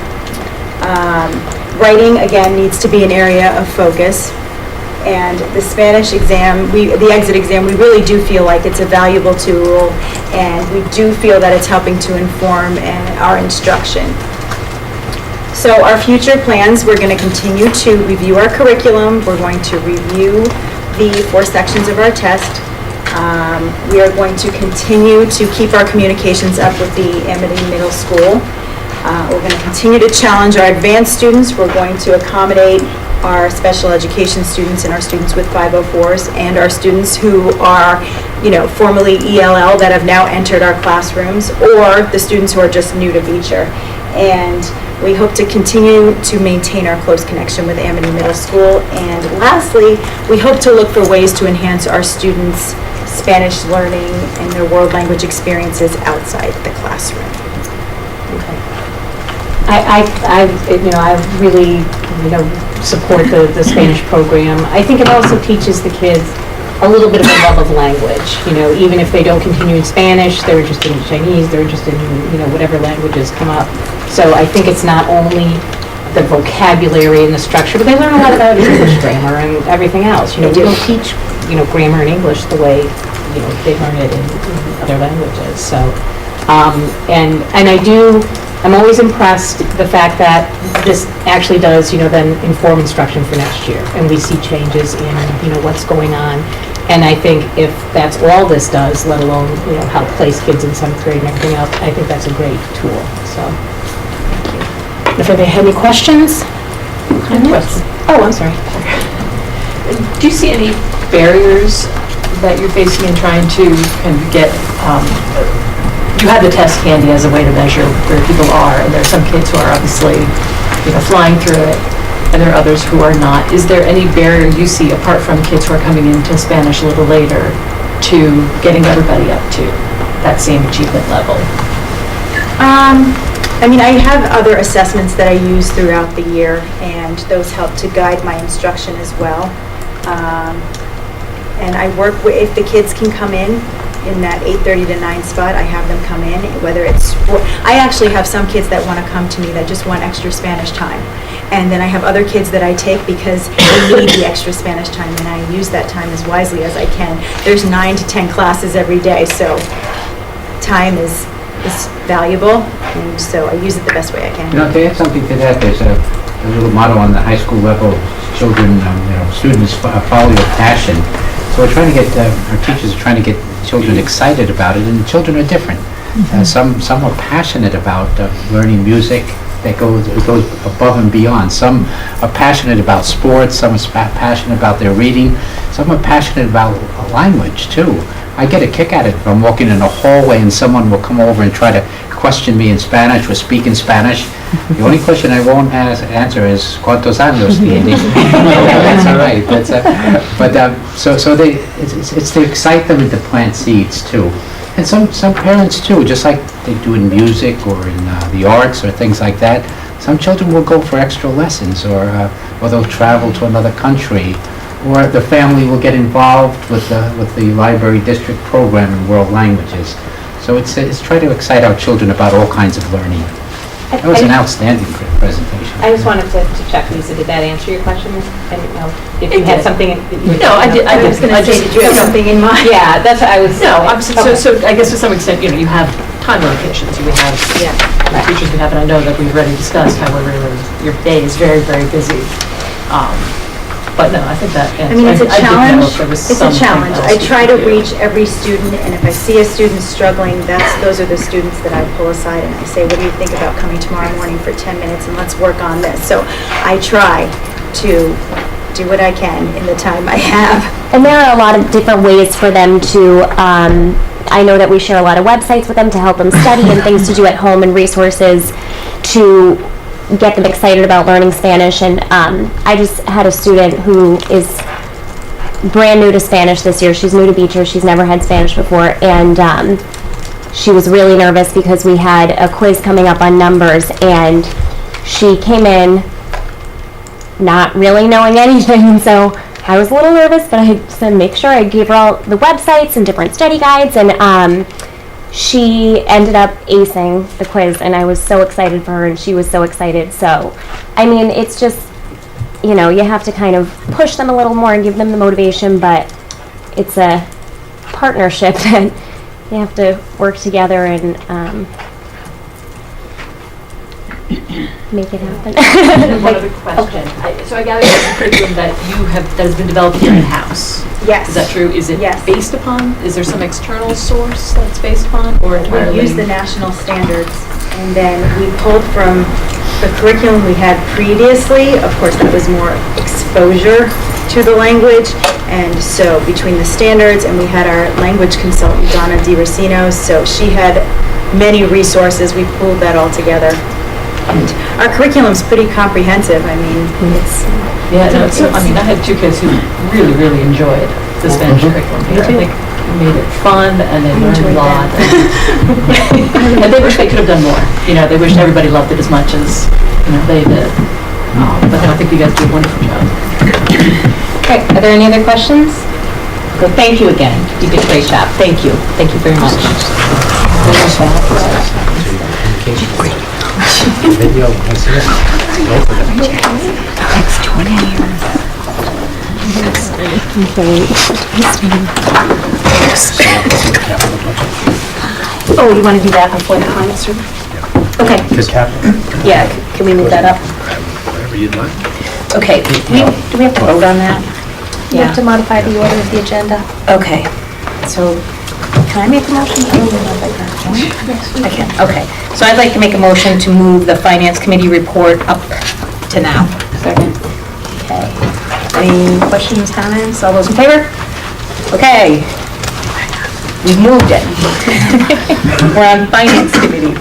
Writing, again, needs to be an area of focus. And the Spanish exam, the exit exam, we really do feel like it's a valuable tool, and we do feel that it's helping to inform our instruction. So our future plans, we're going to continue to review our curriculum. We're going to review the 4 sections of our test. We are going to continue to keep our communications up with the Amity Middle School. We're going to continue to challenge our advanced students. We're going to accommodate our special education students and our students with 504s and our students who are, formerly ELL that have now entered our classrooms, or the students who are just new to Beecher. And we hope to continue to maintain our close connection with Amity Middle School. And lastly, we hope to look for ways to enhance our students' Spanish learning and their world language experiences outside the classroom. I really, support the Spanish program. I think it also teaches the kids a little bit of a love of language. Even if they don't continue in Spanish, they're interested in Chinese, they're interested in, whatever languages come up. So I think it's not only the vocabulary and the structure, but they learn a lot about English grammar and everything else. We don't teach, grammar in English the way, they learn it in other languages. So, I'm always impressed the fact that this actually does, then inform instruction for next year, and we see changes in, what's going on. And I think if that's all this does, let alone, help place kids in 7th grade and everything else, I think that's a great tool. So, if anybody had any questions? Oh, I'm sorry. Do you see any barriers that you're facing in trying to kind of get, you have the test handy as a way to measure where people are, and there are some kids who are obviously, flying through it, and there are others who are not. Is there any barrier you see, apart from kids who are coming into Spanish a little later, to getting everybody up to that same achievement level? I have other assessments that I use throughout the year, and those help to guide my instruction as well. And I work with, if the kids can come in that 8:30 to 9 spot, I have them come in, whether it's, I actually have some kids that want to come to me that just want extra Spanish time. And then I have other kids that I take because they need the extra Spanish time, and I use that time as wisely as I can. There's 9 to 10 classes every day, so time is valuable, and so I use it the best way I can. To add something to that, there's a little motto on the high school level: children, students follow your passion. So we're trying to get, our teachers are trying to get children excited about it, and children are different. Some are passionate about learning music that goes above and beyond. Some are passionate about sports, some are passionate about their reading, some are passionate about language too. I get a kick at it if I'm walking in a hallway and someone will come over and try to question me in Spanish or speak in Spanish. The only question I won't answer is "¿Cuántos años tiene?" That's all right. It's to excite them and to plant seeds too. And some parents too, just like they do in music or in the arts or things like that. Some children will go for extra lessons, or they'll travel to another country, or the family will get involved with the library district program in world languages. So it's try to excite our children about all kinds of learning. That was an outstanding presentation. I just wanted to check, Lisa, did that answer your question? I didn't know if you It had did. something. No, I did. I was going to say, did you have something in mind? Yeah, that's what I was. No, Okay. so I guess to some extent, you have time limitations. You have teachers we have, and I know that we've already discussed how your day is very, very busy. But no, I think that I mean, it's a I didn't know challenge. if there was It's a something challenge. else I we try could to do. reach every student, and if I see a student struggling, those are the students that I pull aside and I say, what do you think about coming tomorrow morning for 10 minutes and let's work on this? So I try to do what I can in the time I have. And there are a lot of different ways for them to, I know that we share a lot of websites with them to help them study and things to do at home and resources to get them excited about learning Spanish. And I just had a student who is brand new to Spanish this year. She's new to Beecher. She's never had Spanish before. And she was really nervous because we had a quiz coming up on numbers. And she came in not really knowing anything. And so I was a little nervous, but I said make sure I gave her all the websites and different study guides. And she ended up acing the quiz, and I was so excited for her, and she was so excited. So, I mean, it's just, you have to kind of push them a little more and give them the motivation, but it's a partnership that you have to work together and make it happen. One other question. So I gather it's a curriculum that that has been developed here in-house. Yes. Is that true? Is it Yes. based upon, is there some external source that's based upon, or entirely? We use the national standards, and then we pulled from the curriculum we had previously. Of course, that was more exposure to the language, and so between the standards, and we had our language consultant, Donna DiRacino, so she had many resources. We pulled that all together. And our curriculum's pretty comprehensive. I mean, it's... Yeah, no, I mean, I had two kids who really, really enjoyed the Spanish curriculum here. I think it made it fun, and they learned a lot. And they wish they could have done more. They wished everybody loved it as much as, they did. But no, I think you guys did a wonderful job. Okay, are there any other questions? Good, thank you again. You did a great job. Thank you. Thank you very much. Video, what's this? Both of them. Next 20 years. Oh, you want to do that before the comments? Okay. Just capital. Yeah, can we move that up? Whatever you'd like. Okay, do we have to vote on that? You have to modify the order of the agenda. Okay, so can I make a motion? I don't know if I can. I can, okay. So I'd like to make a motion to move the Finance Committee report up to now. Second. Okay. Any questions, comments? All those in favor? Okay. We've moved it. We're on Finance Committee.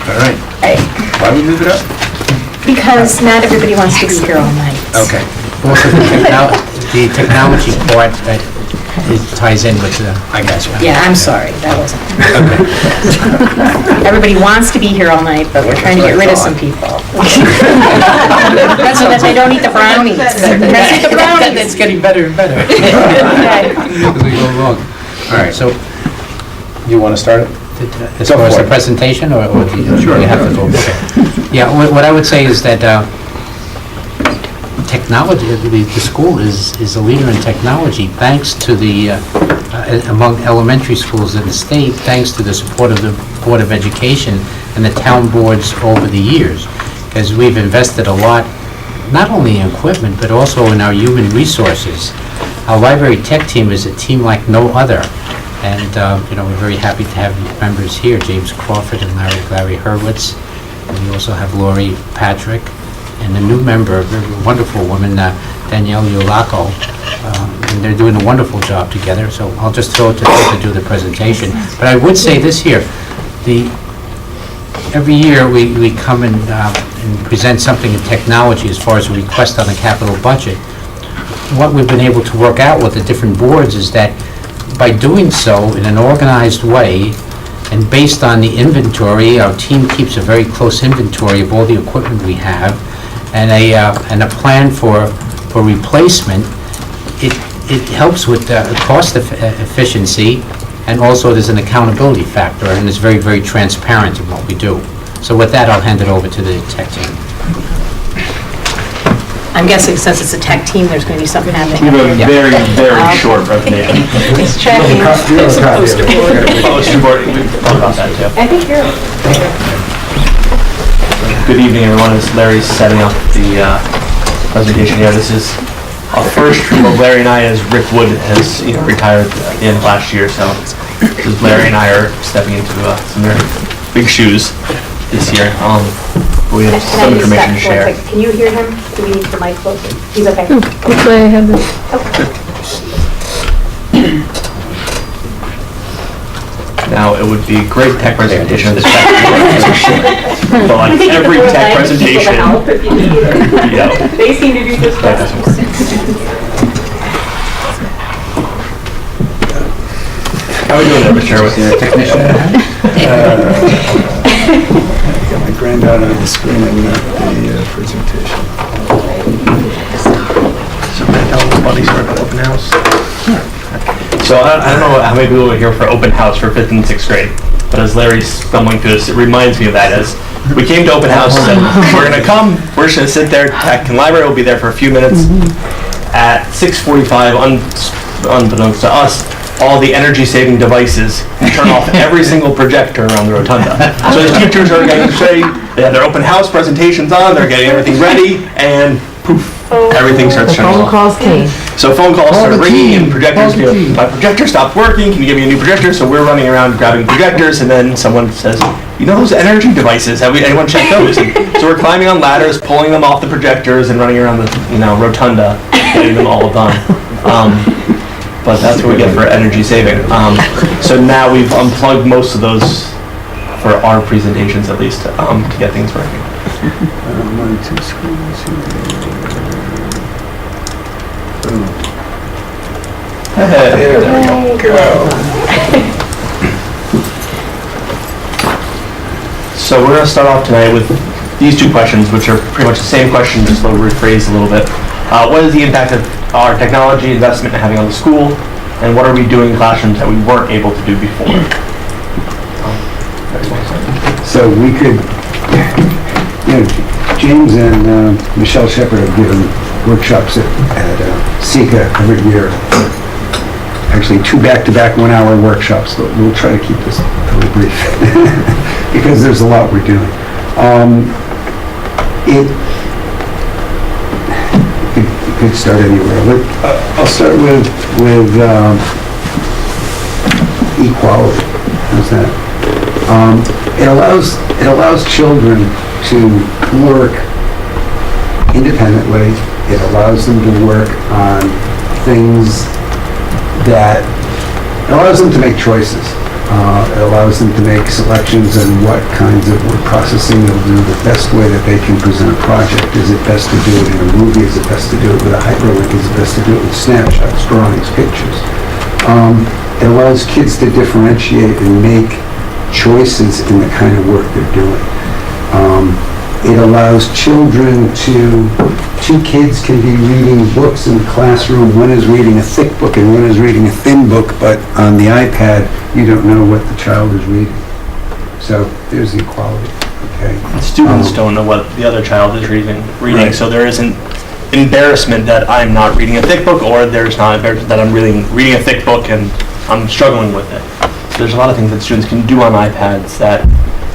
All right. Right. Why we move it up? Because not everybody wants to be here all night. Okay. Also, the technology part, it ties in with the... I got you. Yeah, I'm sorry, that wasn't. Everybody wants to be here all night, but we're trying to get rid of some people. That's so that they don't eat the brownies. Let's eat the brownies. It's getting better and better. Okay. As we go along. All right, so you want to start it? As Go far as for the it. presentation, or do you Sure. have to vote? Okay. Yeah, what I would say is that technology, the school is a leader in technology, thanks to the, among elementary schools in the state, thanks to the support of the Board of Education and the town boards over the years, because we've invested a lot, not only in equipment, but also in our human resources. Our library tech team is a team like no other, and we're very happy to have these members here, James Crawford and Larry Hurwitz, and we also have Lori Patrick, and a new member, a very wonderful woman, Danielle Yolako, and they're doing a wonderful job together, so I'll just throw it to them to do the presentation. But I would say this here, every year we come and present something in technology as far as a request on the capital budget. What we've been able to work out with the different boards is that by doing so in an organized way, and based on the inventory, our team keeps a very close inventory of all the equipment we have, and a plan for replacement. It helps with cost efficiency, and also there's an accountability factor, and it's very, very transparent in what we do. So with that, I'll hand it over to the tech team. I'm guessing since it's a tech team, there's going to be something happening. We have a Yeah. very, very short presentation. It's tracking. There's a poster board. Poster board, we talked about that too. I think you're. Good evening, everyone. As Larry's setting up the presentation here, this is a first from both Larry and I, as Rick Wood has retired at the end of last year. So this is Larry and I are stepping into some very big shoes this year. We have some information to share. Can you hear him? Do we need the mic closer? He's okay. Which way I had this? Now, it would be a great tech presentation of this tech. But like every tech presentation, yeah. They seem to do just That doesn't work. How are we doing there, Mr. Chair, with the technician? Got my granddaughter on the screen and not the presentation. So tell us about these open house. So I don't know how many people are here for open house for 5th and 6th grade, but as Larry's stumbling through this, it reminds me of that. As we came to open house and we're gonna come, we're just gonna sit there, tech and library will be there for a few minutes. At 6:45, unbeknownst to us, all the energy-saving devices turn off every single projector around the rotunda. So the teachers are getting ready, they have their open house presentations on, they're getting everything ready, and poof, everything starts turning off. Phone calls came. So phone calls started ringing and projectors, my projector stopped working, can you give me a new projector? So we're running around grabbing projectors, and then someone says, you know those energy devices, have anyone checked those? And so we're climbing on ladders, pulling them off the projectors and running around the rotunda, getting them all done. But that's what we get for energy saving. So now we've unplugged most of those for our presentations at least, to get things working. My two screens here. There we go. So we're going to start off tonight with these two questions, which are pretty much the same question, just a little rephrased a little bit. What is the impact of our technology investment having on the school, and what are we doing in classrooms that we weren't able to do before? So we could, James and Michelle Shepard have given workshops at SECA every year. Actually, 2 back-to-back 1-hour workshops, but we'll try to keep this really brief because there's a lot we're doing. It could start anywhere. I'll start with equality. How's that? It allows children to work independently. It allows them to work on things that, it allows them to make choices. It allows them to make selections on what kinds of word processing they'll do, the best way that they can present a project. Is it best to do it in a movie? Is it best to do it with a hyperlink? Is it best to do it with snapshots, drawings, pictures? It allows kids to differentiate and make choices in the kind of work they're doing. It allows children two kids can be reading books in the classroom. One is reading a thick book and one is reading a thin book, but on the iPad, you don't know what the child is reading. So there's the equality, okay? Students don't know what the other child is reading, Right. So there isn't embarrassment that I'm not reading a thick book, or there's not embarrassment that I'm reading a thick book and I'm struggling with it. So there's a lot of things that students can do on iPads that,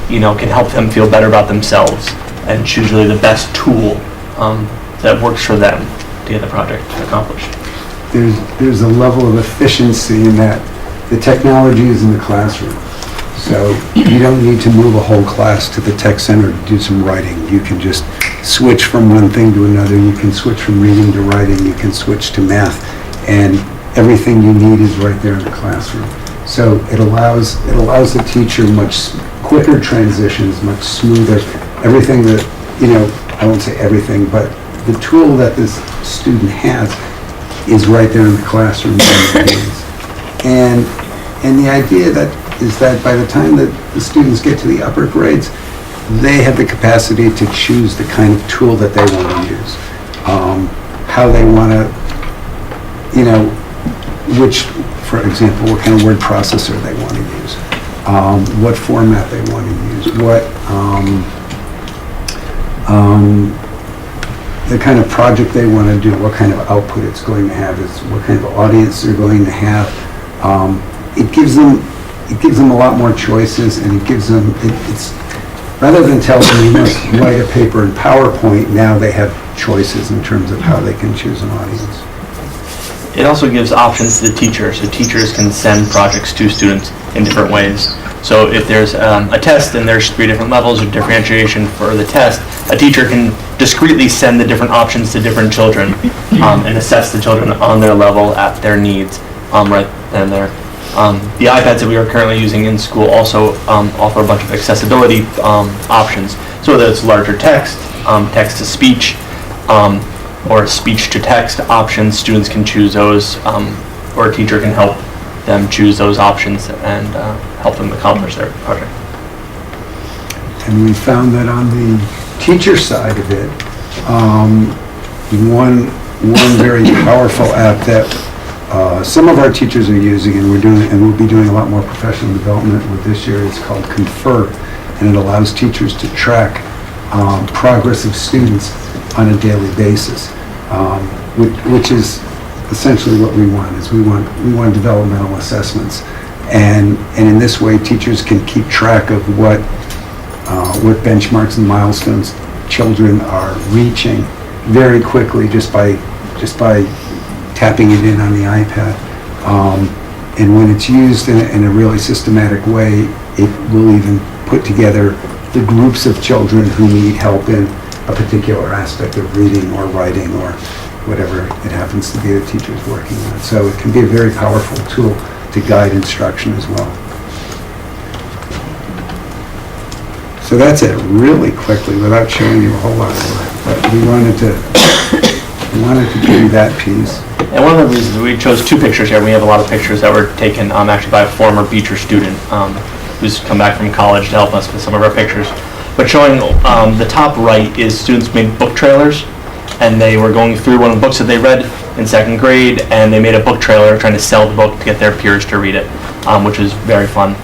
can help them feel better about themselves and choose really the best tool that works for them to get the project accomplished. There's a level of efficiency in that the technology is in the classroom. So you don't need to move a whole class to the tech center to do some writing. You can just switch from one thing to another. You can switch from reading to writing. You can switch to math. And everything you need is right there in the classroom. So it allows the teacher much quicker transitions, much smoother. Everything that, I won't say everything, but the tool that this student has is right there in the classroom. And the idea is that by the time that the students get to the upper grades, they have the capacity to choose the kind of tool that they want to use. How they want to, which, for example, what kind of word processor they want to use. what format they want to use, what the kind of project they want to do, what kind of output it's going to have, what kind of audience they're going to have. It gives them a lot more choices, and it gives them, it's rather than telling them you must write a paper in PowerPoint, now they have choices in terms of how they can choose an audience. It also gives options to the teacher, so teachers can send projects to students in different ways. So if there's a test and there's 3 different levels of differentiation for the test, a teacher can discreetly send the different options to different children and assess the children on their level at their needs right then and there. The iPads that we are currently using in school also offer a bunch of accessibility options. So whether it's larger text, text-to-speech, or speech-to-text options, students can choose those, or a teacher can help them choose those options and help them accomplish their project. And we found that on the teacher side of it, one very powerful app that some of our teachers are using, and we'll be doing a lot more professional development with this year, is called Confer, and it allows teachers to track progress of students on a daily basis, which is essentially what we want. Is we want developmental assessments, and in this way, teachers can keep track of what benchmarks and milestones children are reaching very quickly just by tapping it in on the iPad. And when it's used in a really systematic way, it will even put together the groups of children who need help in a particular aspect of reading or writing or whatever it happens to be the teacher's working on. So it can be a very powerful tool to guide instruction as well. So that's it, really quickly, without showing you a whole lot of work. But we wanted to give you that piece. And one of the reasons we chose 2 pictures here, we have a lot of pictures that were taken actually by a former Beecher student who's come back from college to help us with some of our pictures. But showing the top right is students made book trailers, and they were going through one of the books that they read in 2nd grade, and they made a book trailer trying to sell the book to get their peers to read it, which was very fun.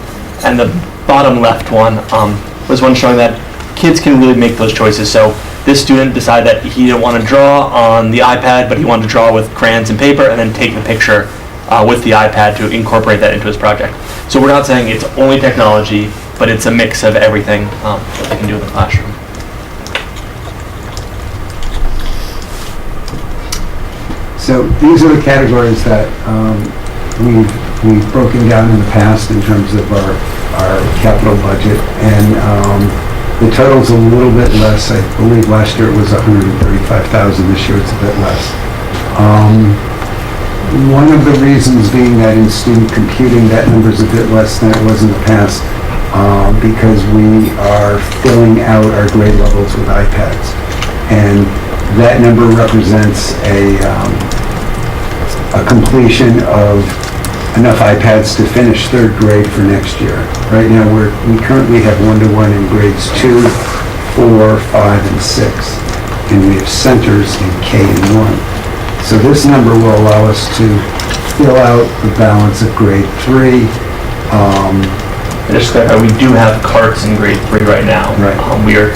And the bottom left one was one showing that kids can really make those choices. So this student decided that he didn't want to draw on the iPad, but he wanted to draw with crayons and paper and then take the picture with the iPad to incorporate that into his project. So we're not saying it's only technology, but it's a mix of everything that they can do in the classroom. So these are the categories that we've broken down in the past in terms of our capital budget, and the total's a little bit less. I believe last year it was $135,000. This year it's a bit less. One of the reasons being that in student computing that number's a bit less than it was in the past because we are filling out our grade levels with iPads, and that number represents a completion of enough iPads to finish 3rd grade for next year. Right now, we currently have 1-to-1 in grades 2, 4, 5, and 6, and we have centers in K and 1. So this number will allow us to fill out the balance of grade 3. Just to clarify, we do have carts in grade 3 right now. Right. We are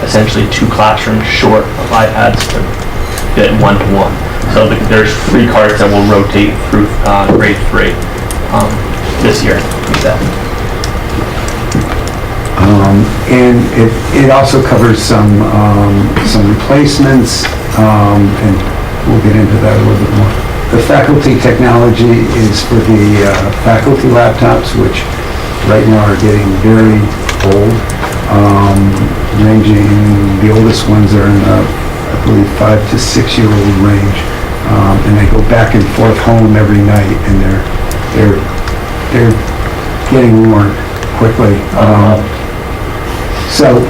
essentially 2 classrooms short of iPads to fit 1-to-1. So there's 3 carts that will rotate through grade 3 this year instead. And it also covers some replacements, and we'll get into that a little bit more. The faculty technology is for the faculty laptops, which right now are getting very old, the oldest ones are in the, I believe, 5 to 6 year old range, and they go back and forth home every night, and they're getting worn quickly. So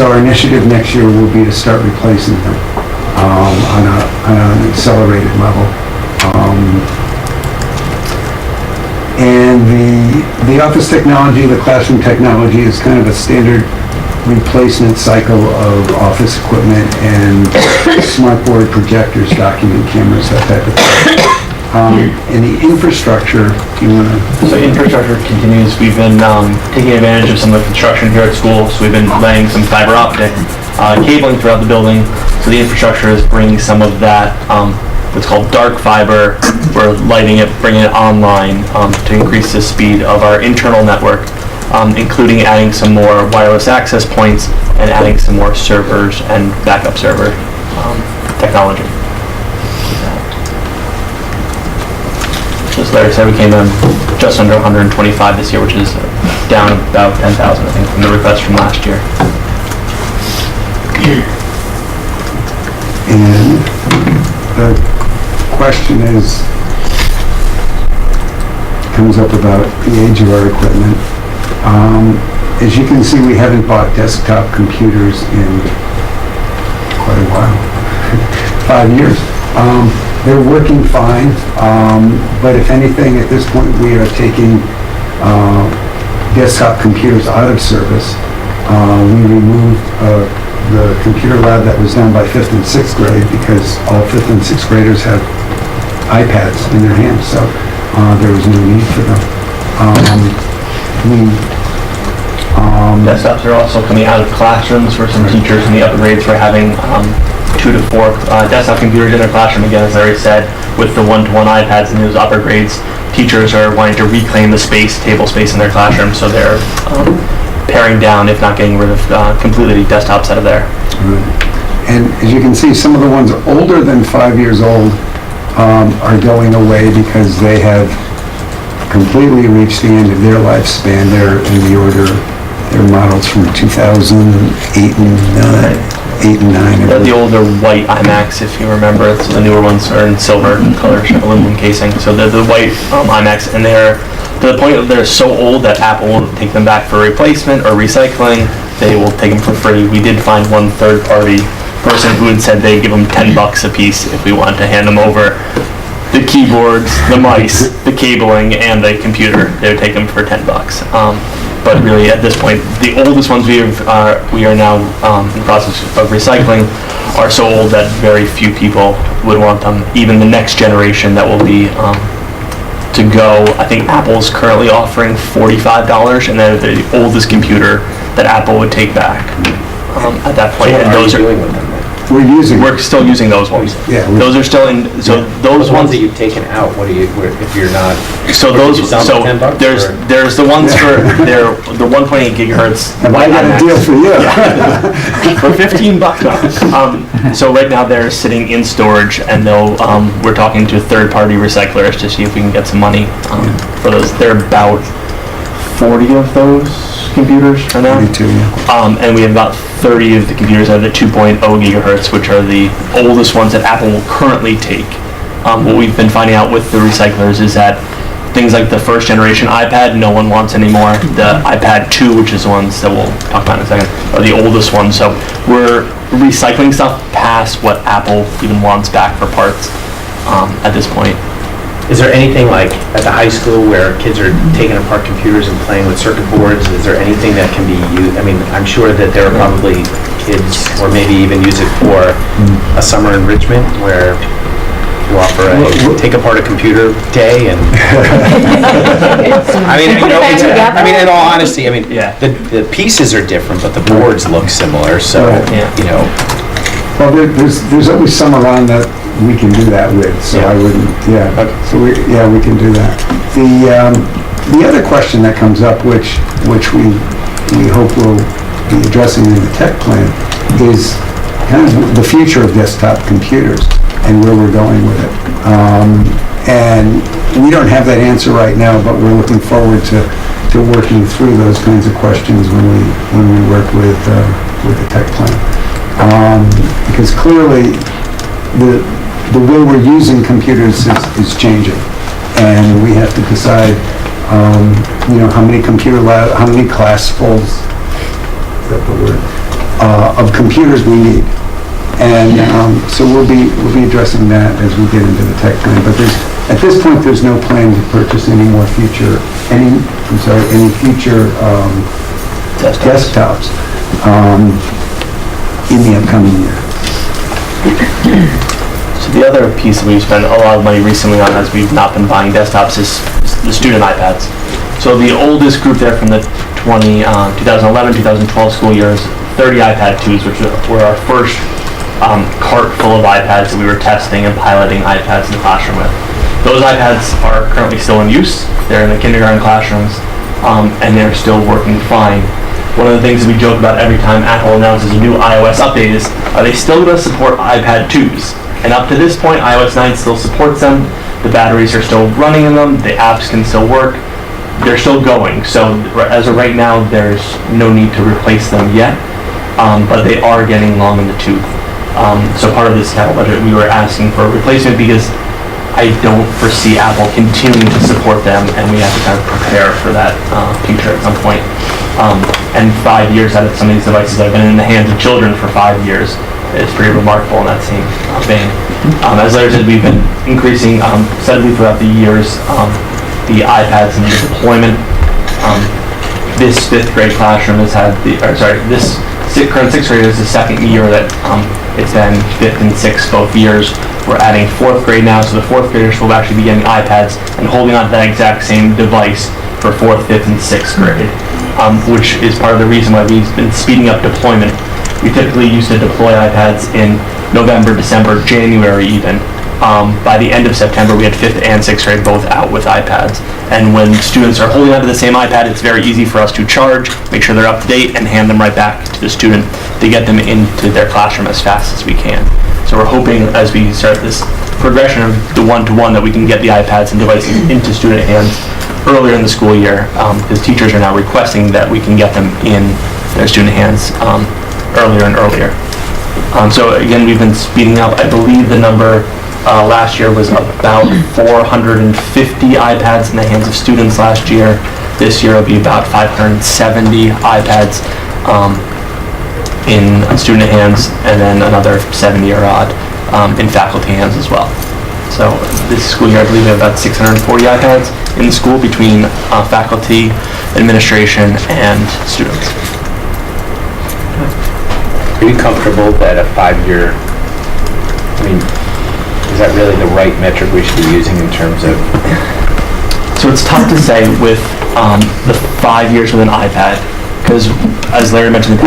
our initiative next year will be to start replacing them on an accelerated level. And the office technology, the classroom technology is kind of a standard replacement cycle of office equipment and smartboard projectors, document cameras, that type of thing. And the infrastructure, do you want to? So infrastructure continues. We've been taking advantage of some of the construction here at school. So we've been laying some fiber optic cabling throughout the building. So the infrastructure is bringing some of that, what's called dark fiber. We're lighting it, bringing it online to increase the speed of our internal network, including adding some more wireless access points and adding some more servers and backup server technology. As Larry said, we came in just under 125 this year, which is down about 10,000, I think, from the request from last year. And the question comes up about the age of our equipment. As you can see, we haven't bought desktop computers in quite a while, 5 years. They're working fine, but if anything, at this point, we are taking desktop computers out of service. We removed the computer lab that was done by 5th and 6th grade because all 5th and 6th graders have iPads in their hands, so there was no need for them. Desktops are also coming out of classrooms for some teachers in the upper grades for having 2 to 4 desktop computers in their classroom. Again, as Larry said, with the 1-to-1 iPads in those upper grades, teachers are wanting to reclaim the space, table space in their classroom, so they're paring down, if not getting rid of completely desktops out of there. And as you can see, some of the ones older than 5 years old are going away because they have completely reached the end of their lifespan. They're in the order, they're models from 2008 and 9. The older white iMacs, if you remember, so the newer ones are in silver color, aluminum casing. So they're the white iMacs, and they're to the point that they're so old that Apple won't take them back for replacement or recycling. They will take them for free. We did find one third-party person who had said they'd give them $10 a piece if we wanted to hand them over the keyboards, the mice, the cabling, and the computer. They would take them for $10. But really, at this point, the oldest ones we are now in the process of recycling are so old that very few people would want them. Even the next generation that will be to go, I think Apple's currently offering $45, and they're the oldest computer that Apple would take back at that point. So what and are those you doing with them? We're still using those ones. Yeah, those are still in. So those The ones that you've taken out, what do you, if you're not? So those, you sell so them for $10 there's the ones for the 1.8 gigahertz. Have I got a deal for you? For $15. So right now they're sitting in storage, and they'll we're talking to third-party recyclers to see if we can get some money for those. They're about 40 of those computers right now. 42, yeah. And we have about 30 of the computers that are the 2.0 gigahertz, which are the oldest ones that Apple will currently take. What we've been finding out with the recyclers is that things like the first generation iPad, no one wants anymore. The iPad 2, which is the ones that we'll talk about in a second, are the oldest ones. So we're recycling stuff past what Apple even wants back for parts at this point. Is there anything like at the high school where kids are taking apart computers and playing with circuit boards? Is there anything that can be used? I mean, I'm sure that there are probably kids, or maybe even use it for a summer enrichment where you offer a take apart a computer day and. I mean, you know, I mean, in all honesty, I mean, the pieces are different, but the boards look similar. So, you know. Well, there's always some around that we can do that with, so I wouldn't, so we can do that. The other question that comes up, which we hope we'll be addressing in the tech plan, is kind of the future of desktop computers and where we're going with it. And we don't have that answer right now, but we're looking forward to working through those kinds of questions when we work with the tech plan. Because clearly the way we're using computers is changing, and we have to decide, how many how many classfuls, is that the word, of computers we need, and so we'll be addressing that as we get into the tech plan. But at this point, there's no plan to purchase any future desktops in the upcoming year. So So the other piece that we've spent a lot of money recently on, as we've not been buying desktops, is the student iPads. So the oldest group there from the 2011-2012 school years, 30 iPad 2s, which were our first cart full of iPads that we were testing and piloting iPads in the classroom with. Those iPads are currently still in use. They're in the kindergarten classrooms, and they're still working fine. One of the things that we joke about every time Apple announces a new iOS update is, are they still going to support iPad 2s? And up to this point, iOS 9 still supports them. The batteries are still running in them. The apps can still work. They're still going. So as of right now, there's no need to replace them yet, but they are getting long in the tooth. So part of this capital budget, we were asking for a replacement because I don't foresee Apple continuing to support them, and we have to kind of prepare for that future at some point. And 5 years out of some of these devices that have been in the hands of children for 5 years, it's pretty remarkable in that same vein. As Larry said, we've been increasing steadily throughout the years the iPads and the deployment. This fifth grade classroom has had this current sixth grade is the second year that it's been fifth and sixth both years. We're adding fourth grade now, so the fourth graders will actually be getting iPads and holding on to that exact same device for fourth, fifth, and sixth grade, which is part of the reason why we've been speeding up deployment. We typically used to deploy iPads in November, December, January even. By the end of September, we had fifth and sixth grade both out with iPads. And when students are holding onto the same iPad, it's very easy for us to charge, make sure they're up to date, and hand them right back to the student to get them into their classroom as fast as we can. So we're hoping, as we start this progression of the one-to-one, that we can get the iPads and devices into student hands earlier in the school year, because teachers are now requesting that we can get them in their student hands earlier and earlier. So again, we've been speeding up. I believe the number last year was about 450 iPads in the hands of students last year. This year will be about 570 iPads in student hands, and then another 70 or odd in faculty hands as well. So this school year, I believe we have about 640 iPads in the school between faculty, administration, and students. Are you comfortable that a 5-year, I mean, is that really the right metric we should be using in terms of? So it's tough to say with the 5 years with an iPad, because as Larry mentioned,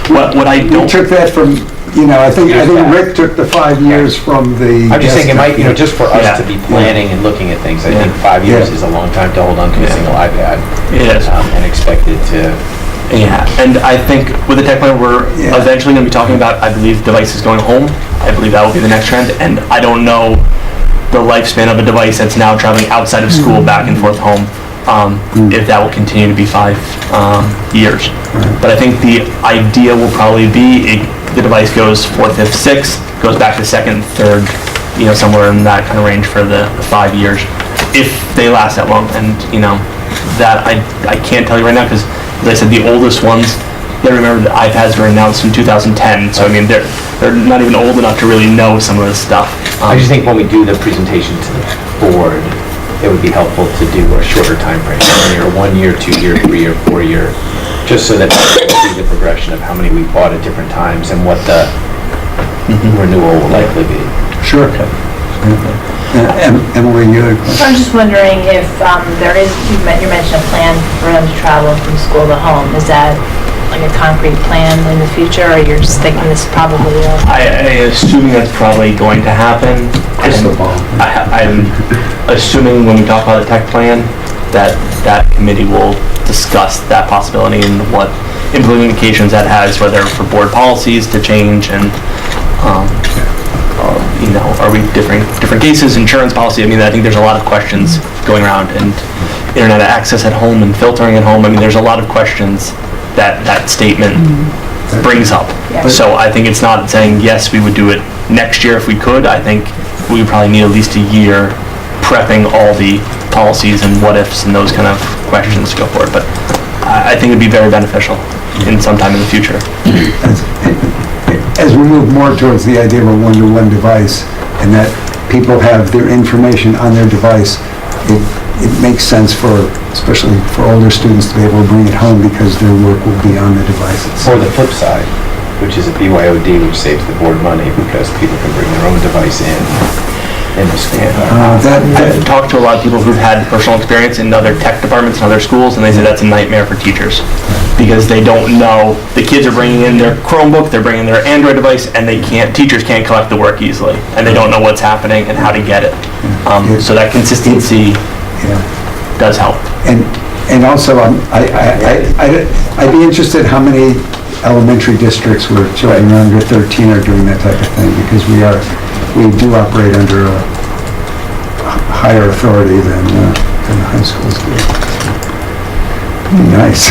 what I don't... We took that from, I think Rick took the 5 years from the... I'm just saying it might, just for us to be planning and looking at things, I think 5 years is a long time to hold on to a single iPad. It is. And expect it to... Yeah, and I think with the tech plan, we're eventually going to be talking about, I believe, devices going home. I believe that will be the next trend, and I don't know the lifespan of a device that's now traveling outside of school back and forth home, if that will continue to be 5 years. But I think the idea will probably be the device goes 4th, 5th, 6th, goes back to 2nd, 3rd, somewhere in that kind of range for the 5 years, if they last that long. And that I can't tell you right now, because as I said, the oldest ones, they remember the iPads were announced in 2010, so I mean, they're not even old enough to really know some of this stuff. I just think when we do the presentation to the board, it would be helpful to do a shorter time frame, 1 year, 2 year, 3 year, 4 year, just so that we can see the progression of how many we bought at different times and what the renewal will likely be. Sure. Emily, you had a question? I was just wondering if there is, you mentioned a plan for them to travel from school to home. Is that like a concrete plan in the future, or you're just thinking this probably will? I assuming that's probably going to happen. I'm assuming when we talk about the tech plan, that committee will discuss that possibility and what implications that has, whether for board policies to change and are we different cases, insurance policy? I mean, I think there's a lot of questions going around, and internet access at home and filtering at home. I mean, there's a lot of questions that statement brings up. Yeah. So I think it's not saying, yes, we would do it next year if we could. I think we would probably need at least a year prepping all the policies and what ifs and those kind of questions to go forward. But I think it'd be very beneficial in some time in the future. As we move more towards the idea of a one-to-one device, and that people have their information on their device, it makes sense especially for older students, to be able to bring it home because their work will be on the devices. Or the flip side, which is a BYOD, which saves the board money because people can bring their own device in the school. I've talked to a lot of people who've had personal experience in other tech departments and other schools, and they say that's a nightmare for teachers because they don't know. The kids are bringing in their Chromebook, they're bringing their Android device, and teachers can't collect the work easily, and they don't know what's happening and how to get it. So that consistency does help. And also, I'd be interested how many elementary districts where children under 13 are doing that type of thing, because we do operate under a higher authority than the high schools do. Be nice,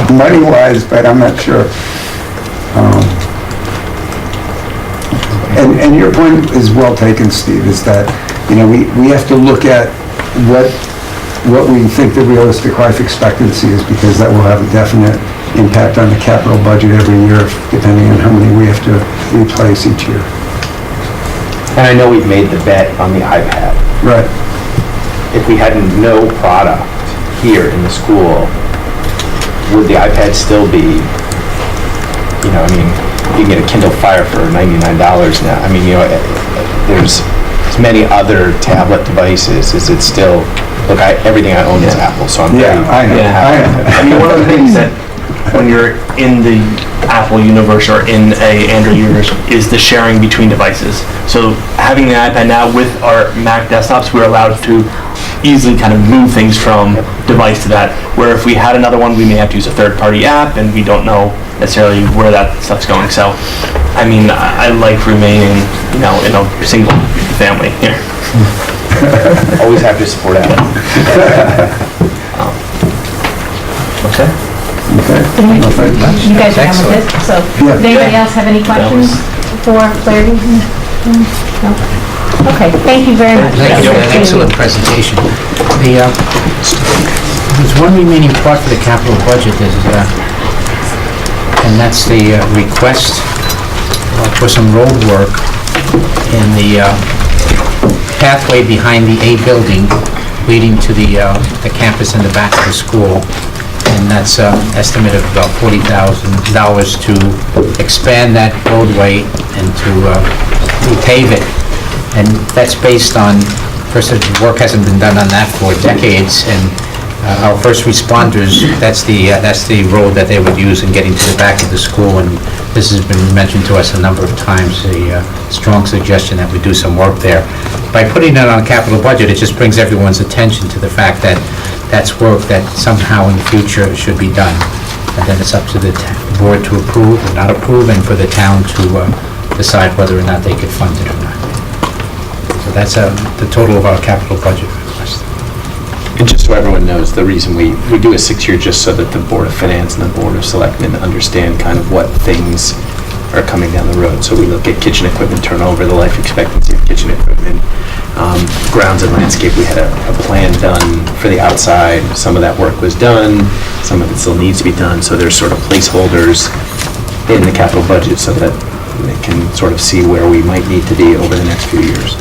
money-wise, but I'm not sure. And your point is well taken, Steve, is that, we have to look at what we think the realistic life expectancy is, because that will have a definite impact on the capital budget every year, depending on how many we have to replace each year. And I know we've made the bet on the iPad. Right. If we had no product here in the school, would the iPad still be, you can get a Kindle Fire for $99 now. There's as many other tablet devices. Is it still, look, everything I own is Apple, so I'm very I know. One of the things that when you're in the Apple universe or in a Android universe is the sharing between devices. So having the iPad now with our Mac desktops, we're allowed to easily kind of move things from device to that, where if we had another one, we may have to use a third-party app, and we don't know necessarily where that stuff's going. So, I like remaining, in a single family here. always have to support Apple. Okay. You guys are done with this, so, does anybody else have any questions for Larry? No? Okay, thank you very much. Thank you for that excellent presentation. There's one remaining part for the capital budget, and that's the request for some road work in the pathway behind the A building leading to the campus in the back of the school. And that's an estimate of about $40,000 to expand that roadway and to repave it. And that's based on, first, the work hasn't been done on that for decades, and our first responders, that's the road that they would use in getting to the back of the school, and this has been mentioned to us a number of times, a strong suggestion that we do some work there. By putting it on a capital budget, it just brings everyone's attention to the fact that that's work that somehow in the future should be done. And then it's up to the board to approve or not approve, and for the town to decide whether or not they could fund it or not. So that's the total of our capital budget request. And just so everyone knows, the reason we do a 6-year just so that the Board of Finance and the Board of Selectmen understand kind of what things are coming down the road. So we look at kitchen equipment turnover, the life expectancy of kitchen equipment, grounds and landscape. We had a plan done for the outside. Some of that work was done. Some of it still needs to be done. So there's sort of placeholders in the capital budget so that they can sort of see where we might need to be over the next few years.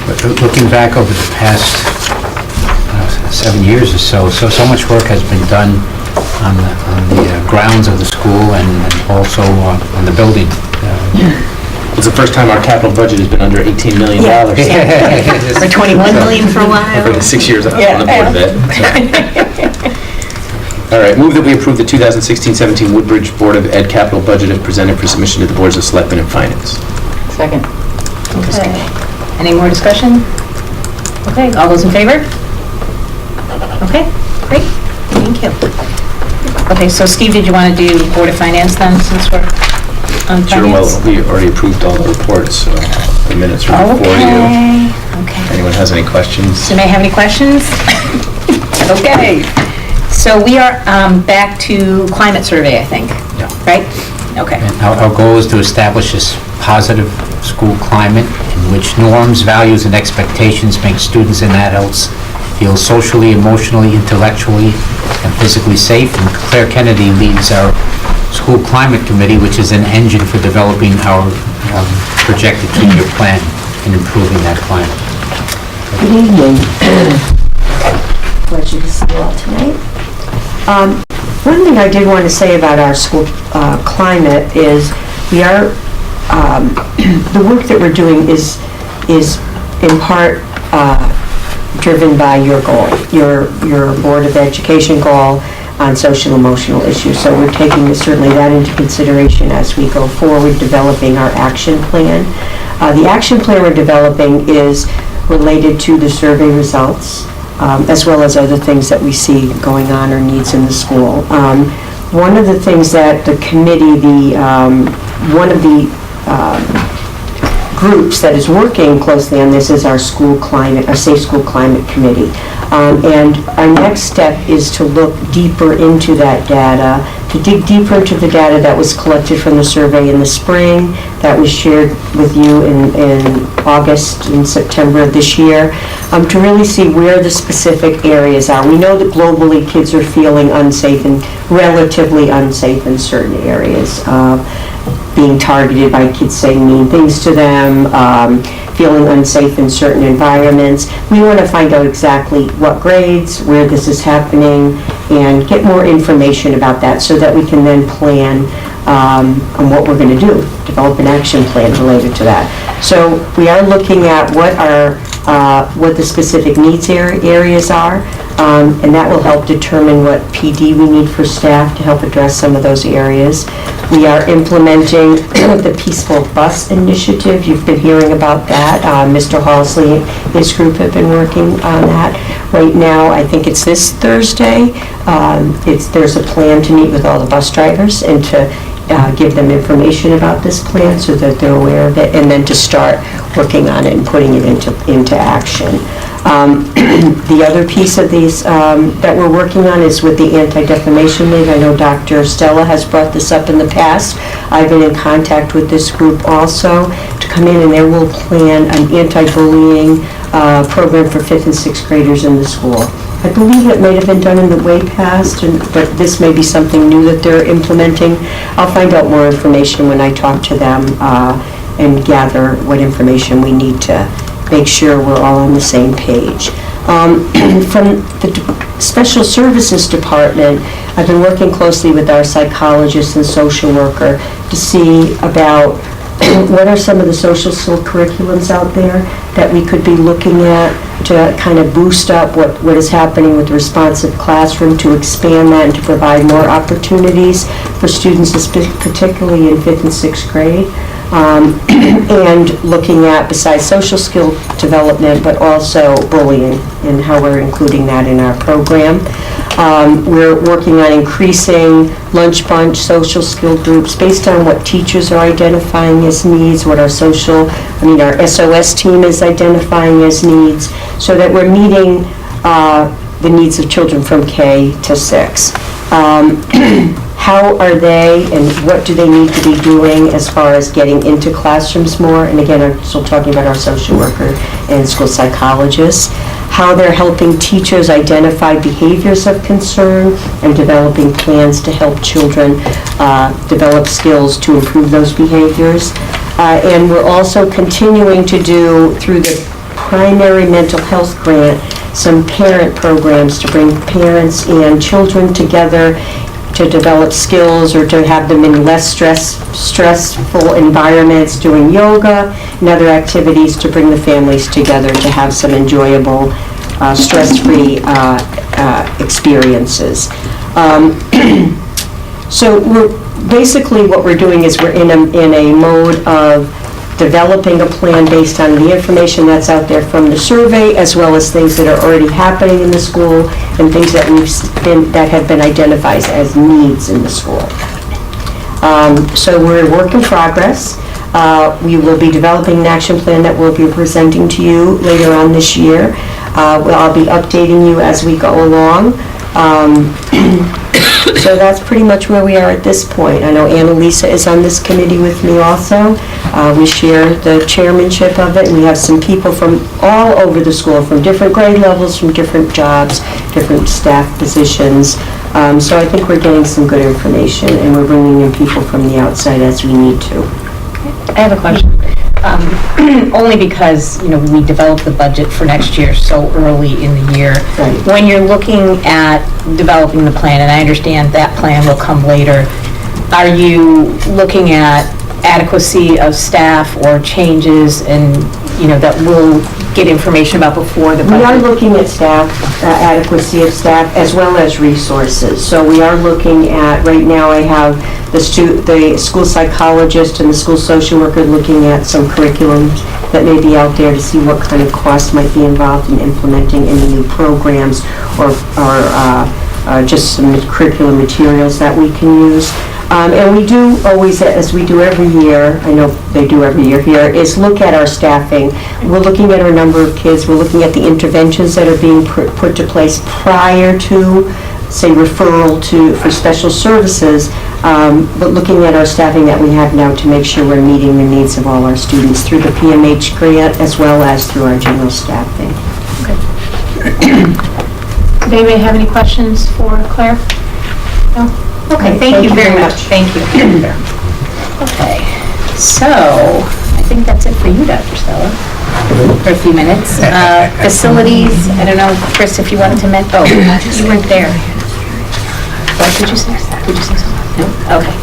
But looking back over the past 7 years or so much work has been done on the grounds of the school and also on the building. It's the first time our capital budget has been under $18 million. Or 21 million for a while. For the 6 years on the Board of Ed. All right, move that we approve the 2016-17 Woodbridge Board of Ed capital budget as presented for submission to the Boards of Selectmen and Finance. Second. Okay. Any more discussion? Okay, all those in favor? Okay, great, thank you. Okay, so Steve, did you want to do Board of Finance then, since we're on Sure, well, finance? we already approved all the reports, so the minutes are before you. Okay. If anyone has any questions? Does anybody have any questions? Okay, so we are back to climate survey, I think, right? Okay. And our goal is to establish this positive school climate in which norms, values, and expectations make students and adults feel socially, emotionally, intellectually, and physically safe. And Claire Kennedy leads our school climate committee, which is an engine for developing our projected 2-year plan and improving that climate. Good evening. Pleasure to see you all tonight. One thing I did want to say about our school climate is we are, the work that we're doing is in part driven by your goal, your Board of Education goal on social emotional issues. So we're taking certainly that into consideration as we go forward, developing our action plan. The action plan we're developing is related to the survey results, as well as other things that we see going on or needs in the school. One of the things that the committee, one of the groups that is working closely on this is our school climate, our Safe School Climate Committee. And our next step is to look deeper into that data, to dig deeper into the data that was collected from the survey in the spring, that was shared with you in August and September of this year, to really see where the specific areas are. We know that globally kids are feeling unsafe and relatively unsafe in certain areas, being targeted by kids saying mean things to them, feeling unsafe in certain environments. We want to find out exactly what grades, where this is happening, and get more information about that so that we can then plan on what we're going to do, develop an action plan related to that. So we are looking at what the specific needs areas are, and that will help determine what PD we need for staff to help address some of those areas. We are implementing the Peaceful Bus Initiative. You've been hearing about that. Mr. Halsley and his group have been working on that. Right now, I think it's this Thursday. There's a plan to meet with all the bus drivers and to give them information about this plan so that they're aware of it, and then to start working on it and putting it into action. The other piece of these that we're working on is with the Anti-Defamation League. I know Dr. Stella has brought this up in the past. I've been in contact with this group also to come in, and they will plan an anti-bullying program for 5th and 6th graders in the school. I believe it may have been done in the way past, but this may be something new that they're implementing. I'll find out more information when I talk to them and gather what information we need to make sure we're all on the same page. From the Special Services Department, I've been working closely with our psychologist and social worker to see about what are some of the social skill curriculums out there that we could be looking at to kind of boost up what is happening with the responsive classroom, to expand that and to provide more opportunities for students, particularly in 5th and 6th grade. And looking at, besides social skill development, but also bullying and how we're including that in our program. We're working on increasing lunch bunch social skill groups based on what teachers are identifying as needs, what our our SOS team is identifying as needs, so that we're meeting the needs of children from K to 6. How are they and what do they need to be doing as far as getting into classrooms more? And again, I'm still talking about our social worker and school psychologists. How they're helping teachers identify behaviors of concern and developing plans to help children develop skills to improve those behaviors. And we're also continuing to do, through the primary mental health grant, some parent programs to bring parents and children together to develop skills or to have them in less stressful environments, doing yoga and other activities to bring the families together to have some enjoyable, stress-free experiences. So basically what we're doing is we're in a mode of developing a plan based on the information that's out there from the survey, as well as things that are already happening in the school and things that that have been identified as needs in the school. So we're a work in progress. We will be developing an action plan that we'll be presenting to you later on this year. I'll be updating you as we go along. So that's pretty much where we are at this point. I know Annalisa is on this committee with me also. We share the chairmanship of it, and we have some people from all over the school, from different grade levels, from different jobs, different staff positions. So I think we're getting some good information, and we're bringing in people from the outside as we need to. I have a question. Only because, we developed the budget for next year so early in the year. Right. When you're looking at developing the plan, and I understand that plan will come later, are you looking at adequacy of staff or changes and, that we'll get information about before the budget? We are looking at staff, adequacy of staff, as well as resources. So we are looking at, right now I have the school psychologist and the school social worker looking at some curriculum that may be out there to see what kind of costs might be involved in implementing any new programs or just some curriculum materials that we can use. And we do always, as we do every year, I know they do every year here, is look at our staffing. We're looking at our number of kids, we're looking at the interventions that are being put to place prior to, say, referral for special services, but looking at our staffing that we have now to make sure we're meeting the needs of all our students through the PMH grant as well as through our general staffing. Does anybody have any questions for Claire? No? Okay, thank you very much. Thank you. Okay, so I think that's it for you, Dr. Stella, for a few minutes. Facilities, I don't know, Chris, if you wanted to mention, you weren't there. What did you say? Did you say something? No? Okay.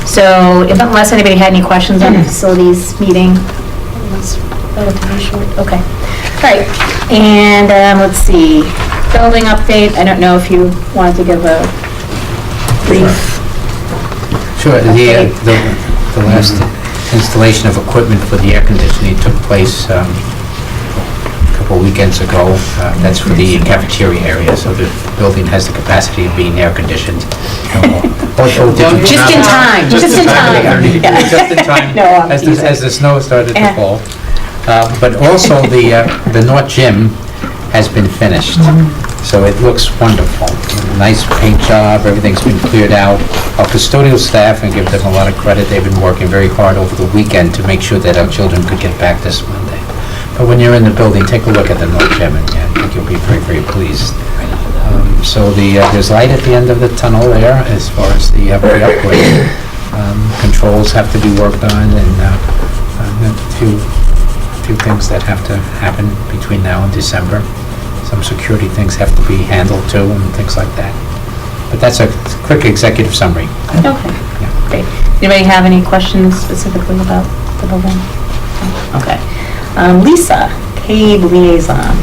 So unless anybody had any questions on the facilities meeting, it was relatively short. Okay. All right, and let's see, building update. I don't know if you wanted to give a brief. Sure. The last installation of equipment for the air conditioning took place a couple weekends ago. That's for the cafeteria area, so the building has the capacity of being air conditioned. Just in time. Just in time. Just in time, as the snow started to fall. But also the North Gym has been finished. So it looks wonderful. Nice paint job, everything's been cleared out. Our custodial staff, and give them a lot of credit, they've been working very hard over the weekend to make sure that our children could get back this Monday. But when you're in the building, take a look at the North Gym, and I think you'll be very, very pleased. So there's light at the end of the tunnel there as far as the upgrade. Controls have to be worked on, and a few things that have to happen between now and December. Some security things have to be handled too, and things like that. But that's a quick executive summary. Okay, great. Anybody have any questions specifically about the building? Okay. Lisa, CABE liaison.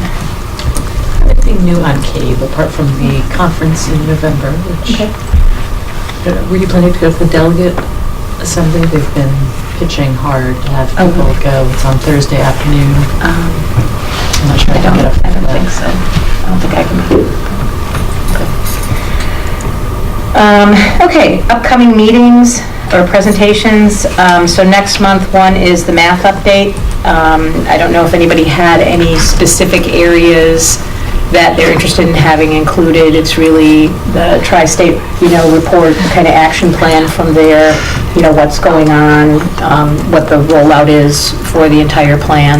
Anything new on CABE, apart from the conference in November, which, were you planning to go to the delegate assembly? They've been pitching hard to have people go. It's on Thursday afternoon. I'm not sure I can get up. I don't think so. I don't think I can. Okay, upcoming meetings or presentations. So next month, one is the math update. I don't know if anybody had any specific areas that they're interested in having included. It's really the tri-state, report, kind of action plan from there, what's going on, what the rollout is for the entire plan.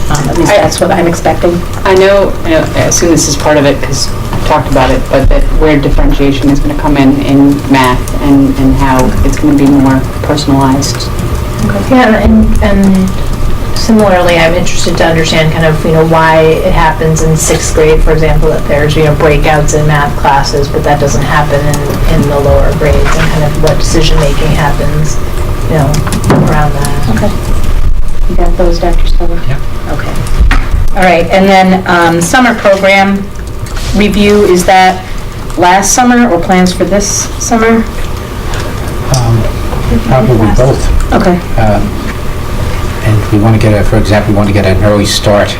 At least that's what I'm expecting. I know, I assume this is part of it because I've talked about it, but that where differentiation is going to come in math and how it's going to be more personalized. Okay. Yeah, and similarly, I'm interested to understand kind of, why it happens in 6th grade, for example, that there's, breakouts in math classes, but that doesn't happen in the lower grades, and kind of what decision-making happens, around that. Okay. You got those, Dr. Stella? Yeah. Okay. All right, and then summer program review, is that last summer or plans for this summer? Probably both. Okay. And we want to get, for example, we want to get an early start.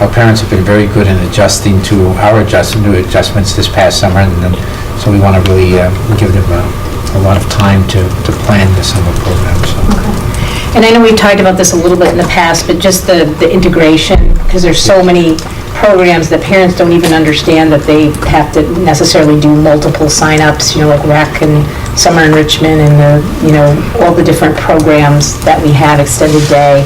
Our parents have been very good in adjusting to our new adjustments this past summer, and then, so we want to really give them a lot of time to plan the summer program. So. Okay. And I know we've talked about this a little bit in the past, but just the integration, because there's so many programs that parents don't even understand that they have to necessarily do multiple sign-ups, like rec and summer enrichment and all the different programs that we have, extended day.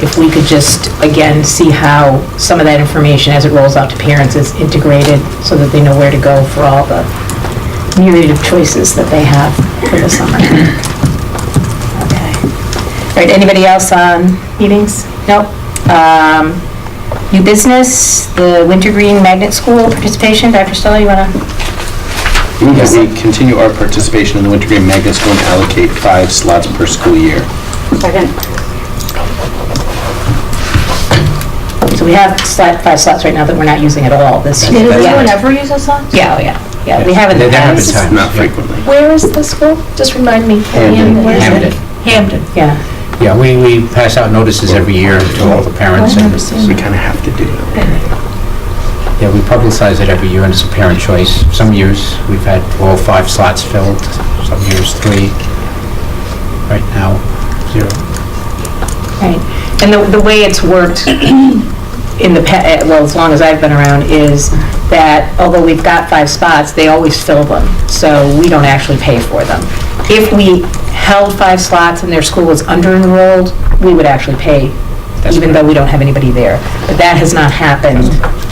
If we could just, again, see how some of that information as it rolls out to parents is integrated so that they know where to go for all the myriad of choices that they have for the summer. Okay. right, anybody else on meetings? Nope. New business, the Wintergreen Magnet School participation. Dr. Stella, you want to? Move that we continue our participation in the Wintergreen Magnet School and allocate 5 slots per school year. Second. So we have 5 slots right now that we're not using at all this year. Does Yeah. anyone ever use those slots? Yeah, oh, yeah. Yeah, we have in the There have been past. times. Not frequently. Where is the school? Just remind me. Hamden. Where is it? Hamden. Hamden. Yeah. Yeah, we pass out notices every year to all the parents, and We kind of have to do it. yeah, we publicize it every year, and it's a parent choice. Some years, we've had all 5 slots filled, some years 3. Right now, 0. Right. And the way it's worked in the, well, as long as I've been around, is that although we've got 5 spots, they always fill them, so we don't actually pay for them. If we held 5 slots and their school was under-enrolled, we would actually pay, even though we don't have anybody there. But that has not happened.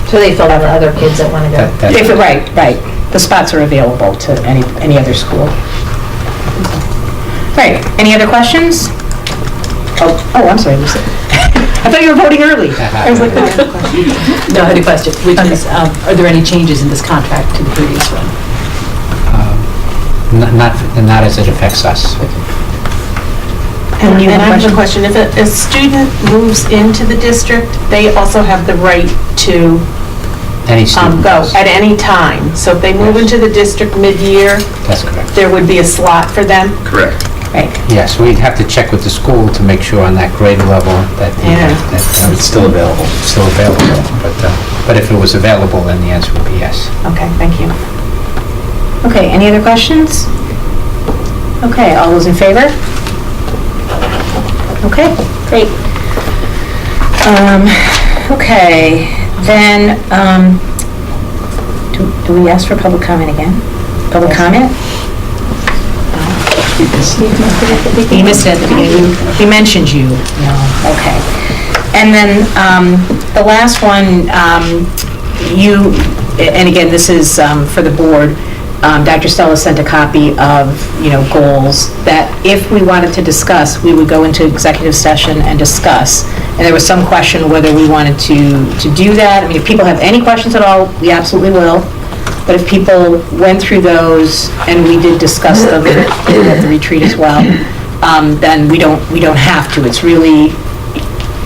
So they fill out the other kids that want to go. If, right. The spots are available to any other school. Right, any other questions? Oh, I'm sorry, Lucy. I thought you were voting early. I was like, No, I had a question, which is, are there any changes in this contract to the previous one? Not as it affects us. And you have a I have question? a question. If a student moves into the district, they also have the right to Any student. go at any time. So if they move into the district mid-year, That's correct. there would be a slot for them? Correct. Right. Yes, we'd have to check with the school to make sure on that grade level that It's still available. it's still available. But if it was available, then the answer would be yes. Okay, thank you. Okay, any other questions? Okay, all those in favor? Okay, great. Okay, then, do we ask for public comment again? Public comment? You missed it at the beginning. We mentioned you. No, okay. And then the last one, and again, this is for the board, Dr. Stella sent a copy of, goals that if we wanted to discuss, we would go into executive session and discuss. And there was some question whether we wanted to do that. I mean, if people have any questions at all, we absolutely will. But if people went through those and we did discuss them at the retreat as well, then we don't have to. It's really,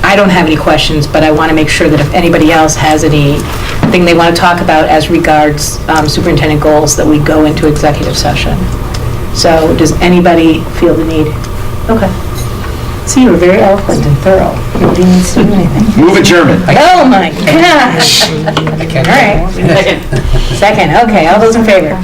I don't have any questions, but I want to make sure that if anybody else has anything they want to talk about as regards superintendent goals, that we go into executive session. So does anybody feel the need? Okay. So you were very eloquent and thorough. Nobody needs to do anything. Move adjournment. Oh, my gosh. All right. Second, okay, all those in favor?